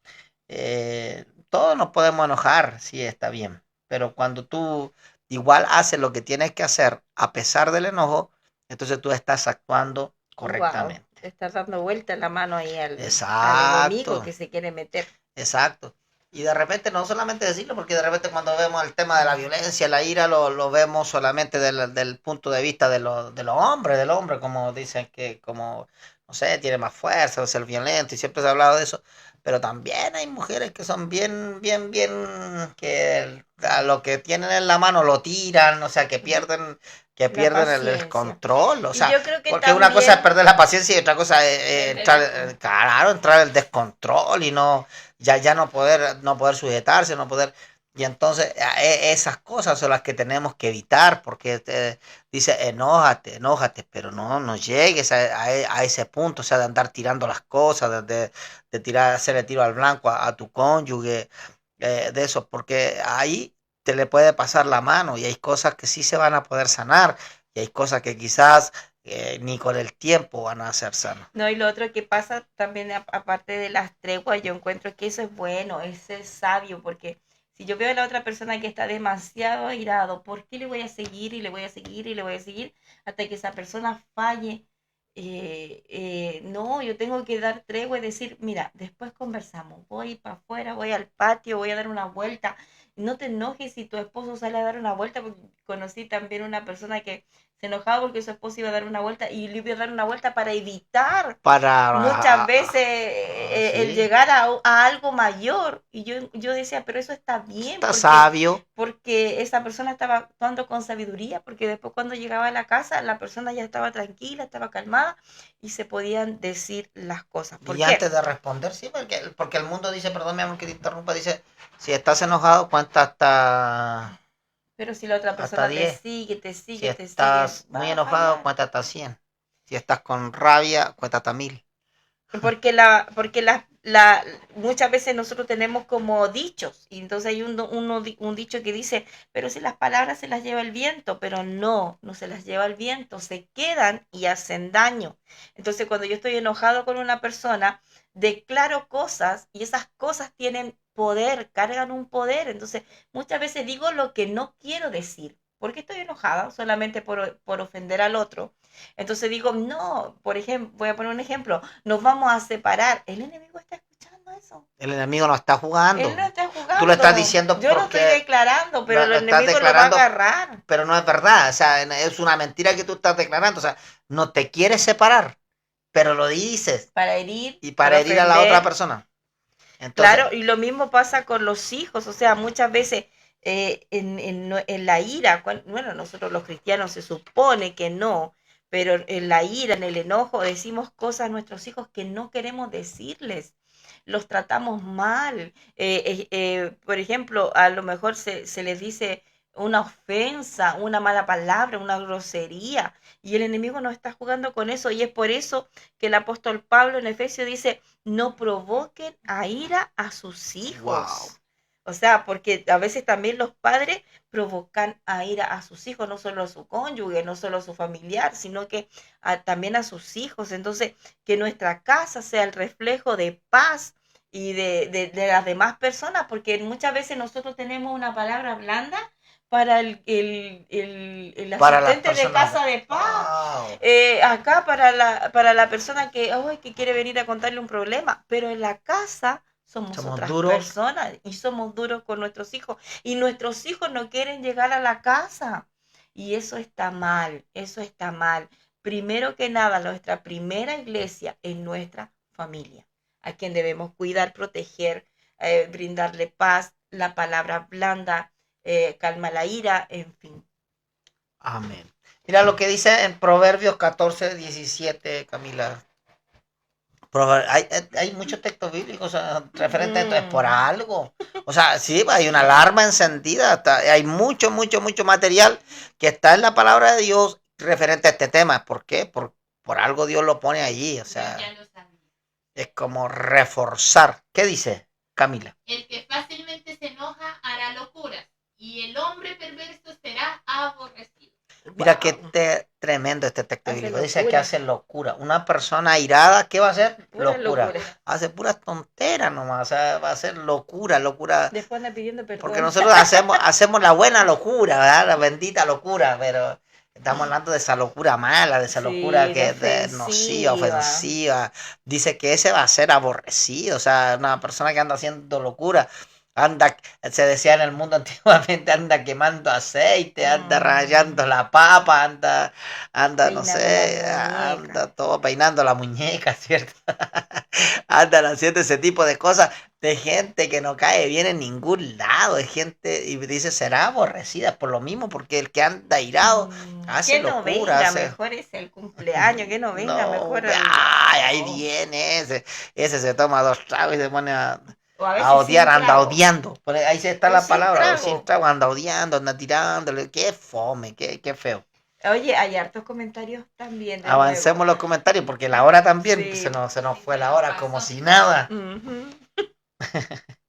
Speaker 1: Todos nos podemos enojar, sí, está bien, pero cuando tú igual haces lo que tienes que hacer a pesar del enojo, entonces tú estás actuando
Speaker 2: Wow,
Speaker 1: correctamente.
Speaker 2: te estás dando vuelta la mano ahí al enemigo
Speaker 1: Exacto,
Speaker 2: que se quiere meter.
Speaker 1: Exacto. Y de repente no solamente decirlo, porque de repente cuando vemos el tema de la violencia, la ira, lo vemos solamente del punto de vista de los hombres, del hombre, como dicen que como, no sé, tiene más fuerza, ser violento, y siempre se ha hablado de eso. Pero también hay mujeres que son bien, que a lo que tienen en la mano lo tiran, o sea, que
Speaker 2: La
Speaker 1: pierden el
Speaker 2: paciencia.
Speaker 1: control, o
Speaker 2: Y
Speaker 1: sea,
Speaker 2: yo creo que
Speaker 1: porque una cosa es
Speaker 2: también,
Speaker 1: perder la paciencia y otra cosa es entrar,
Speaker 3: Perder
Speaker 1: claro, entrar en el descontrol y no, ya no poder sujetarse, no poder, y entonces esas cosas son las que tenemos que evitar, porque dice enójate, pero no llegues a ese punto, o sea, de andar tirando las cosas, de tirar, hacerle tiro al blanco a tu cónyuge, de eso, porque ahí te le puede pasar la mano y hay cosas que sí se van a poder sanar y hay cosas que quizás ni con el tiempo van a ser sanas.
Speaker 2: no, y lo otro que pasa también, aparte de las treguas, yo encuentro que eso es bueno, eso es sabio, porque si yo veo a la otra persona que está demasiado airado, ¿por qué le voy a seguir y le voy a seguir y le voy a seguir hasta que esa persona falle? No, yo tengo que dar tregua y decir, mira, después conversamos, voy para afuera, voy al patio, voy a dar una vuelta. No te enojes si tu esposo sale a dar una vuelta, porque conocí también una persona que se enojaba porque su esposo iba a dar una vuelta y le iba a dar una vuelta para evitar muchas veces el
Speaker 1: Sí,
Speaker 2: llegar a algo mayor. Y yo decía, pero eso está bien,
Speaker 1: está sabio.
Speaker 2: porque esa persona estaba actuando con sabiduría, porque después cuando llegaba a la casa, la persona ya estaba tranquila, estaba calmada y se podían decir las cosas. ¿Por
Speaker 1: Y
Speaker 2: qué?
Speaker 1: antes de responder, sí, porque el mundo dice, perdón, mi amor, que te interrumpa, dice, si estás enojado, cuenta
Speaker 2: Pero si la otra
Speaker 1: hasta
Speaker 2: persona te
Speaker 1: 10.
Speaker 2: sigue, te
Speaker 1: Si
Speaker 2: sigue, te sigue,
Speaker 1: estás muy
Speaker 2: va a
Speaker 1: enojado,
Speaker 2: fallar.
Speaker 1: cuenta hasta 100. Si estás con rabia, cuenta hasta 1000.
Speaker 2: Porque muchas veces nosotros tenemos como dichos, y entonces hay un dicho que dice, pero si las palabras se las lleva el viento, pero no se las lleva el viento, se quedan y hacen daño. Entonces cuando yo estoy enojado con una persona, declaro cosas y esas cosas tienen poder, cargan un poder. Entonces muchas veces digo lo que no quiero decir. ¿Porque estoy enojada? Solamente por ofender al otro. Entonces digo, no, por ejemplo, voy a poner un ejemplo, nos vamos a separar. El enemigo está escuchando eso.
Speaker 1: El enemigo no está
Speaker 2: Él no
Speaker 1: jugando.
Speaker 2: está
Speaker 1: Tú lo estás
Speaker 2: jugando.
Speaker 1: diciendo
Speaker 2: Yo lo estoy
Speaker 1: porque
Speaker 2: declarando, pero el
Speaker 1: lo estás
Speaker 2: enemigo lo va a
Speaker 1: declarando,
Speaker 2: agarrar
Speaker 1: pero no es verdad. O sea, es una mentira que tú estás declarando. O sea, no te quieres separar, pero lo dices
Speaker 2: para herir,
Speaker 1: y
Speaker 2: para
Speaker 1: para herir a la otra
Speaker 2: ofender.
Speaker 1: persona. Entonces,
Speaker 2: Claro, y lo mismo pasa con los hijos. O sea, muchas veces en la ira, bueno, nosotros los cristianos se supone que no, pero en la ira, en el enojo, decimos cosas a nuestros hijos que no queremos decirles. Los tratamos mal. Por ejemplo, a lo mejor se les dice una ofensa, una mala palabra, una grosería, y el enemigo no está jugando con eso, y es por eso que el apóstol Pablo en Efesios dice, no provoquen a ira a sus
Speaker 1: wow.
Speaker 2: hijos. O sea, porque a veces también los padres provocan a ira a sus hijos, no solo a su cónyuge, no solo a su familiar, sino que también a sus hijos. Entonces, que nuestra casa sea el reflejo de paz y de las demás personas, porque muchas veces nosotros tenemos una palabra blanda para el
Speaker 1: Para las
Speaker 2: asistente de
Speaker 1: personas.
Speaker 2: casa de paz.
Speaker 1: Wow.
Speaker 2: Acá para la persona que quiere venir a contarle un problema, pero en la casa somos
Speaker 1: Somos
Speaker 2: otras
Speaker 1: duros.
Speaker 2: personas y somos duros con nuestros hijos y nuestros hijos no quieren llegar a la casa y eso está mal, eso está mal. Primero que nada, nuestra primera iglesia es nuestra familia, a quien debemos cuidar, proteger, brindarle paz, la palabra blanda, calma la ira, en fin.
Speaker 1: Amén. Mira lo que dice en Proverbios 14:17, Camila. Hay muchos textos bíblicos referentes a esto, es por algo. O sea, sí, hay una alarma encendida, hay mucho material que está en la palabra de Dios referente a este tema. ¿Por qué? Por algo Dios lo pone allí, o
Speaker 3: Yo
Speaker 1: sea,
Speaker 3: ya lo sabía.
Speaker 1: es como reforzar. ¿Qué dice Camila?
Speaker 3: El que fácilmente se enoja hará locuras, y el hombre perverso será aborrecido.
Speaker 1: Mira qué
Speaker 2: Wow,
Speaker 1: tremendo este texto
Speaker 2: hace
Speaker 1: bíblico. Dice que
Speaker 2: locura,
Speaker 1: hace locura. Una persona airada, ¿qué va a hacer?
Speaker 2: pura
Speaker 1: Locura.
Speaker 2: locura.
Speaker 1: Hace puras tonteras nomás. O sea, va a ser locura.
Speaker 2: Después anda pidiendo
Speaker 1: Porque
Speaker 2: perdón.
Speaker 1: nosotros hacemos la buena locura, ¿verdad? La bendita locura. Pero Estamos hablando de esa locura mala, de esa locura
Speaker 2: Sí,
Speaker 1: que es nociva, ofensiva. Dice que ese va a ser aborrecido, o sea, una persona que anda haciendo locura, anda, se decía en el mundo antiguamente, anda quemando aceite, anda rayando la papa, anda, no
Speaker 2: Peinando
Speaker 1: sé,
Speaker 2: la muñeca.
Speaker 1: anda todo peinando la muñeca, ¿cierto? Andan haciendo ese tipo de cosas de gente que no cae bien en ningún lado, de gente, y dice, será aborrecida por lo mismo, porque el que anda irado hace
Speaker 2: Que no
Speaker 1: locura,
Speaker 2: venga,
Speaker 1: hace...
Speaker 2: mejor es el cumpleaños, que no venga,
Speaker 1: No,
Speaker 2: mejor al...
Speaker 1: ay, ahí
Speaker 2: no.
Speaker 1: viene ese se toma 2 tragos y se pone
Speaker 2: O a
Speaker 1: a
Speaker 2: veces
Speaker 1: odiar,
Speaker 2: sin
Speaker 1: anda
Speaker 2: trago.
Speaker 1: odiando. Ahí se está
Speaker 2: O
Speaker 1: la
Speaker 2: sin
Speaker 1: palabra, o sin
Speaker 2: trago.
Speaker 1: trago, anda odiando, anda tirándole, qué fome, qué feo.
Speaker 2: Oye, hay hartos comentarios también de nuevo.
Speaker 1: Avancemos los comentarios porque la hora también
Speaker 2: Sí.
Speaker 1: se nos
Speaker 3: Sí,
Speaker 1: fue
Speaker 3: se
Speaker 1: la
Speaker 3: nos
Speaker 1: hora como
Speaker 3: pasó.
Speaker 1: si nada.
Speaker 2: Ujú.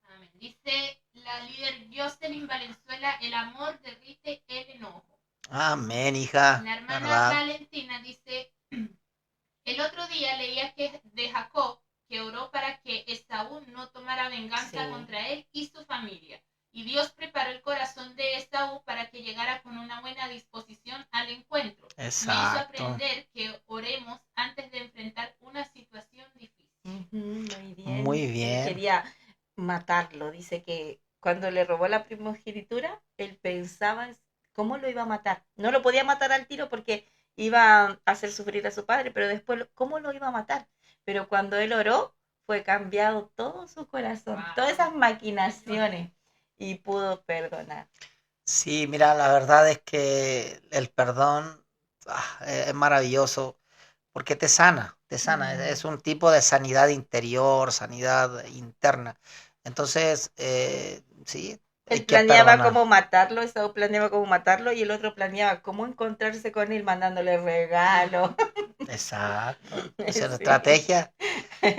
Speaker 3: Amén. Dice la líder Jocelyn Valenzuela, el amor derrite el enojo.
Speaker 1: Amén, hija,
Speaker 3: La hermana
Speaker 1: ¿verdad?
Speaker 3: Valentina dice, el otro día leía que de Jacob que oró para que Esaú no tomara venganza
Speaker 2: Sí.
Speaker 3: contra él y su familia. Y Dios preparó el corazón de Esaú para que llegara con una buena disposición al encuentro. Me hizo
Speaker 1: Exacto.
Speaker 3: aprender que oremos antes de enfrentar una situación difícil.
Speaker 2: Muy bien.
Speaker 1: Muy
Speaker 2: Él
Speaker 1: bien.
Speaker 2: quería matarlo. Dice que cuando le robó la primogenitura, él pensaba cómo lo iba a matar. No lo podía matar al tiro porque iba a hacer sufrir a su padre, pero después, ¿cómo lo iba a matar? Pero cuando él oró, fue cambiado todo su corazón,
Speaker 3: Wow.
Speaker 2: todas esas maquinaciones, y pudo perdonar.
Speaker 1: Sí, mira, la verdad es que el perdón es maravilloso porque te sana, es un tipo de sanidad interior, sanidad interna. Entonces, sí, hay
Speaker 2: Él
Speaker 1: que
Speaker 2: planeaba
Speaker 1: perdonar.
Speaker 2: cómo matarlo, Esaú planeaba cómo matarlo y el otro planeaba cómo encontrarse con él mandándole regalos.
Speaker 1: Exacto, esa es la
Speaker 2: Sí.
Speaker 1: estrategia.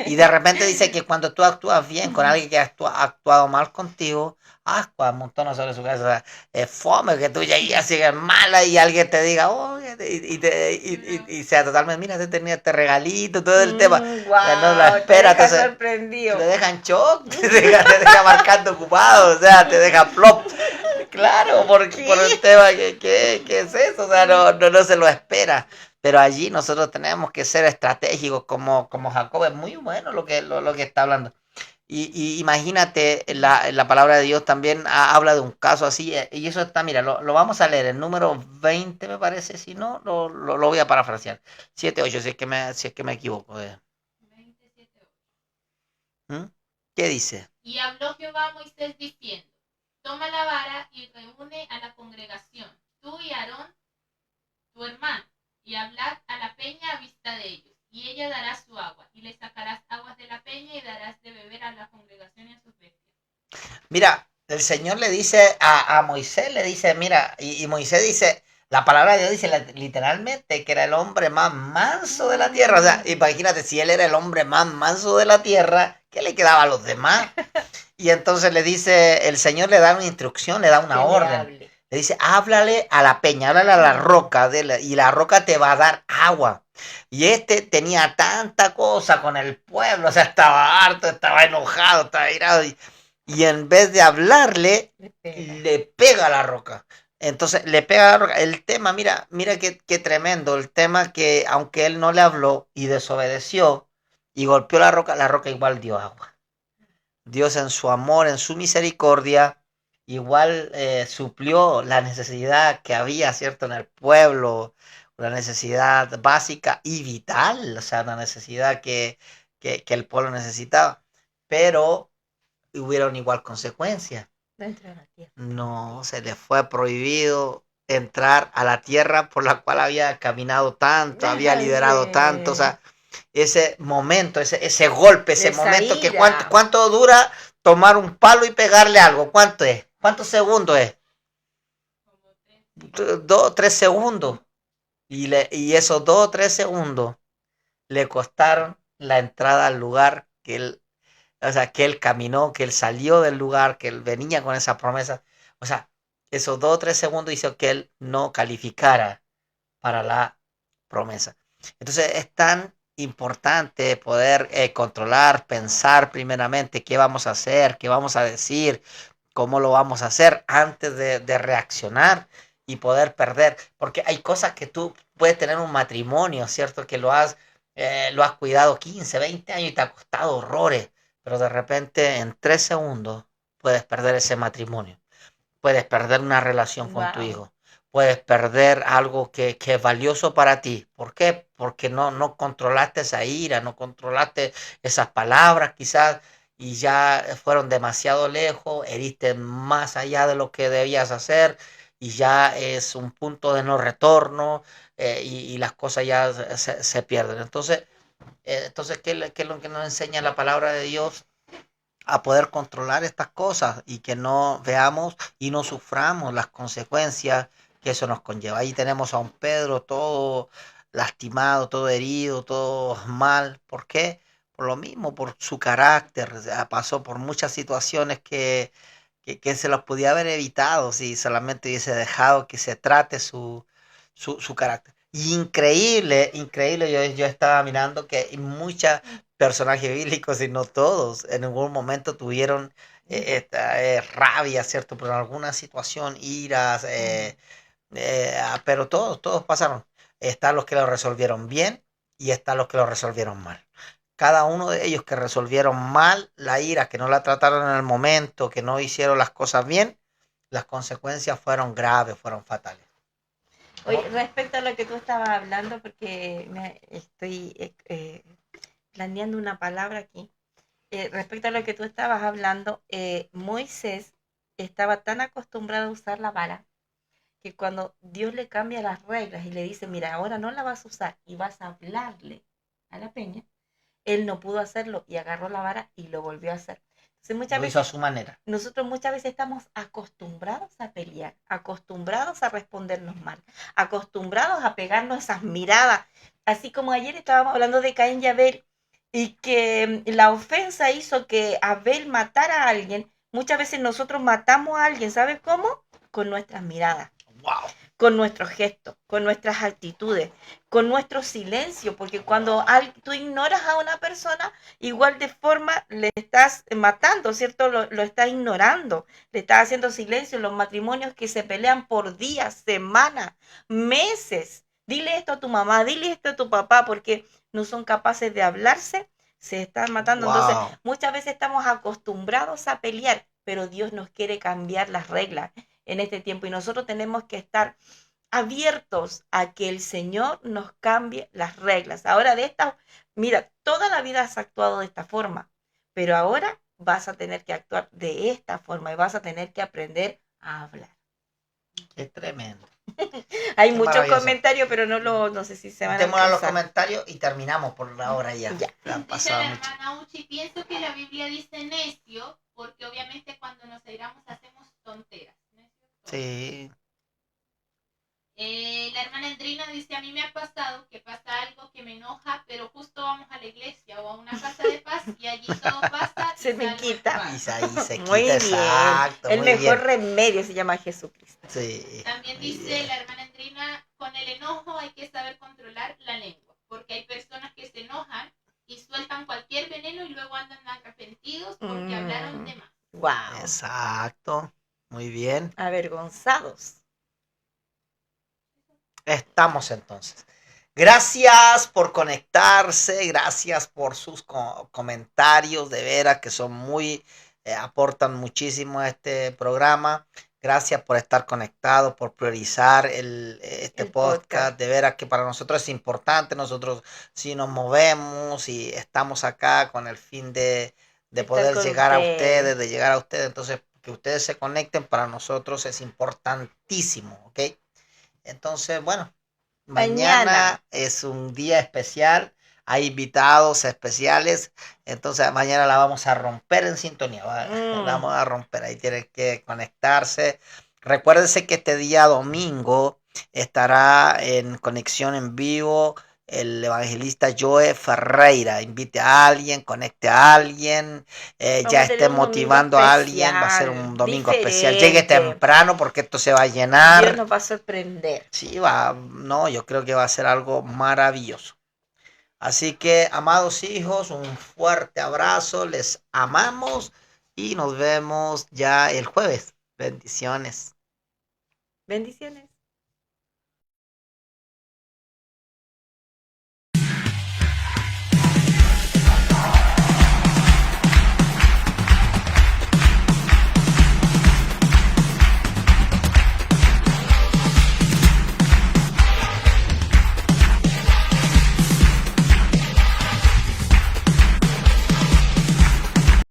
Speaker 1: Y de repente dice que cuando tú actúas bien con alguien que ha actuado mal contigo, ascua, montones sobre su cabeza. O sea, es fome que tú llegues así que mala y alguien te diga, oye, y sea totalmente, mira, te tenía este regalito, todo el tema. No lo
Speaker 2: Wow, te
Speaker 1: espera,
Speaker 2: deja
Speaker 1: entonces
Speaker 2: sorprendido.
Speaker 1: te dejan shock, te deja marcando ocupado, o sea, te deja flop. Claro, por el tema que es eso, o sea, no se lo espera. Pero allí nosotros tenemos que ser estratégicos como Jacob. Es muy bueno lo que está hablando. Y imagínate, la palabra de Dios también habla de un caso así. Y eso está, mira, lo vamos a leer. El número 20 me parece. Si no, lo voy a parafrasear. 7-8, si es que me equivoco.
Speaker 3: 27.
Speaker 1: ¿Mm? ¿Qué dice?
Speaker 3: Y habló Jehová a Moisés diciendo, toma la vara y reúne a la congregación, tú y Aarón, tu hermano, y hablad a la peña a vista de ellos, y ella dará su agua, y le sacarás aguas de la peña y darás de beber a la congregación y a sus bestias.
Speaker 1: Mira, el Señor le dice a Moisés, le dice, mira, y Moisés dice, la palabra de Dios dice literalmente que era el hombre más manso de la tierra. O sea, imagínate, si él era el hombre más manso de la tierra, ¿qué le quedaba a los demás? Y entonces le dice, el Señor le da una instrucción, le da una orden. Le dice, háblale a la peña, háblale a la roca, y la roca te va a dar agua. Y este tenía tanta cosa con el pueblo, o sea, estaba harto, estaba enojado, estaba irado. Y en vez de hablarle, le pega a la roca. Entonces le pega a la roca. El tema, mira qué tremendo. El tema que aunque él no le habló y desobedeció y golpeó la roca igual dio agua. Dios en su amor, en su misericordia, igual suplió la necesidad que había, ¿cierto? En el pueblo, una necesidad básica y vital, o sea, una necesidad que el pueblo necesitaba. Pero hubieron igual consecuencias.
Speaker 2: Dentro de la tierra.
Speaker 1: No, se le fue prohibido entrar a la tierra por la cual había caminado tanto, había liderado tanto, o sea, ese momento, ese golpe, ese
Speaker 2: Esa
Speaker 1: momento, que
Speaker 2: ira.
Speaker 1: cuánto dura tomar un palo y pegarle algo, ¿cuánto es? ¿Cuántos segundos es? 2, 3 segundos. Y esos 2 o 3 segundos le costaron la entrada al lugar que él, o sea, que él caminó, que él salió del lugar, que él venía con esa promesa. O sea, esos 2 o 3 segundos hizo que él no calificara para la promesa. Entonces es tan importante poder controlar, pensar primeramente qué vamos a hacer, qué vamos a decir, cómo lo vamos a hacer antes de reaccionar. y poder perder, porque hay cosas que tú puedes tener un matrimonio, ¿cierto? Que lo has cuidado 15, 20 años y te ha costado horrores, pero de repente en 3 segundos puedes perder ese matrimonio, puedes perder una relación con tu
Speaker 2: Wow.
Speaker 1: hijo, puedes perder algo que es valioso para ti. ¿Por qué? Porque no controlaste esa ira, no controlaste esas palabras quizás y ya fueron demasiado lejos, heriste más allá de lo que debías hacer y ya es un punto de no retorno y las cosas ya se pierden. Entonces, ¿qué es lo que nos enseña la palabra de Dios? A poder controlar estas cosas y que no veamos y no suframos las consecuencias que eso nos conlleva. Ahí tenemos a un Pedro todo lastimado, todo herido, todo mal. ¿Por qué? Por lo mismo, por su carácter. O sea, pasó por muchas situaciones que se los podía haber evitado si solamente hubiese dejado que se trate su carácter. Y increíble, increíble, yo estaba mirando que muchas personajes bíblicos, y no todos, en algún momento tuvieron rabia, ¿cierto? Por alguna situación, iras, pero todos pasaron. Están los que lo resolvieron bien y están los que lo resolvieron mal. Cada uno de ellos que resolvieron mal la ira, que no la trataron en el momento, que no hicieron las cosas bien, las consecuencias fueron graves, fueron fatales.
Speaker 2: Oye, respecto a lo que tú estabas hablando, porque estoy planeando una palabra aquí. Respecto a lo que tú estabas hablando, Moisés estaba tan acostumbrado a usar la vara que cuando Dios le cambia las reglas y le dice, mira, ahora no la vas a usar y vas a hablarle a la peña, él no pudo hacerlo y agarró la vara y lo volvió a hacer. Entonces muchas
Speaker 1: Lo hizo a
Speaker 2: veces
Speaker 1: su manera.
Speaker 2: nosotros muchas veces estamos acostumbrados a pelear, acostumbrados a respondernos mal, acostumbrados a pegarnos esas miradas. Así como ayer estábamos hablando de Caín y Abel y que la ofensa hizo que Abel matara a alguien. Muchas veces nosotros matamos a alguien, ¿sabes cómo? Con nuestras miradas,
Speaker 1: Wow.
Speaker 2: con nuestros gestos, con nuestras actitudes, con nuestro silencio, porque cuando tú ignoras a una persona, igual de forma le estás matando, ¿cierto? Lo estás ignorando, le estás haciendo silencio. Los matrimonios que se pelean por días, semanas, meses. Dile esto a tu mamá, dile esto a tu papá, porque no son capaces de hablarse, se están matando.
Speaker 1: Wow.
Speaker 2: Entonces, muchas veces estamos acostumbrados a pelear, pero Dios nos quiere cambiar las reglas en este tiempo y nosotros tenemos que estar abiertos a que el Señor nos cambie las reglas. Ahora mira, toda la vida has actuado de esta forma, pero ahora vas a tener que actuar de esta forma y vas a tener que aprender a hablar.
Speaker 1: Qué tremendo.
Speaker 2: Hay
Speaker 1: Qué
Speaker 2: muchos
Speaker 1: maravilloso.
Speaker 2: comentarios, pero no sé si se van a
Speaker 1: Démosle a los
Speaker 2: alcanzar.
Speaker 1: comentarios y terminamos por la hora ya.
Speaker 2: Ya.
Speaker 1: Han
Speaker 3: Dice
Speaker 1: pasado
Speaker 3: la
Speaker 1: mucho.
Speaker 3: hermana Uchi, pienso que la Biblia dice necio, porque obviamente cuando nos airamos hacemos tonteras. ¿No es cierto?
Speaker 1: Sí.
Speaker 3: La hermana Endrina dice, a mí me ha pasado que pasa algo que me enoja, pero justo vamos a la iglesia o a una casa de paz y allí todo pasa.
Speaker 2: Se me
Speaker 3: salgo en
Speaker 2: quita.
Speaker 3: paz.
Speaker 1: Y ahí se
Speaker 2: Muy
Speaker 1: quita,
Speaker 2: bien.
Speaker 1: exacto.
Speaker 2: El
Speaker 1: muy
Speaker 2: mejor
Speaker 1: bien.
Speaker 2: remedio se llama Jesucristo.
Speaker 1: Sí.
Speaker 3: También
Speaker 1: muy
Speaker 3: dice
Speaker 1: bien.
Speaker 3: la hermana Endrina, con el enojo hay que saber controlar la lengua, porque hay personas que se enojan y sueltan cualquier veneno y luego andan arrepentidos porque hablaron de más.
Speaker 2: Wow.
Speaker 1: Exacto. Muy bien.
Speaker 2: Avergonzados.
Speaker 1: Estamos entonces. Gracias por conectarse, gracias por sus comentarios, de veras que son aportan muchísimo a este programa. Gracias por estar conectados, por priorizar este
Speaker 2: El
Speaker 1: podcast.
Speaker 2: podcast.
Speaker 1: De veras que para nosotros es importante. Nosotros sí nos movemos y estamos acá con el fin de poder llegar a ustedes, de llegar a ustedes. Entonces, que ustedes se conecten para nosotros es importantísimo, ¿ok? Entonces, bueno, mañana es un día especial, hay invitados especiales, entonces mañana la vamos a romper en sintonía, la vamos a romper, ahí tienen que conectarse. Recuérdense que este día domingo estará en conexión en vivo el evangelista Joe Ferreira. Invite a alguien, conecte a alguien, ya esté motivando a alguien. Va a ser un domingo especial. Llegue temprano porque esto se va a llenar.
Speaker 2: Dios nos va a sorprender.
Speaker 1: Sí, yo creo que va a ser algo maravilloso. Así que, amados hijos, un fuerte abrazo, les amamos y nos vemos ya el jueves. Bendiciones.
Speaker 2: Bendiciones.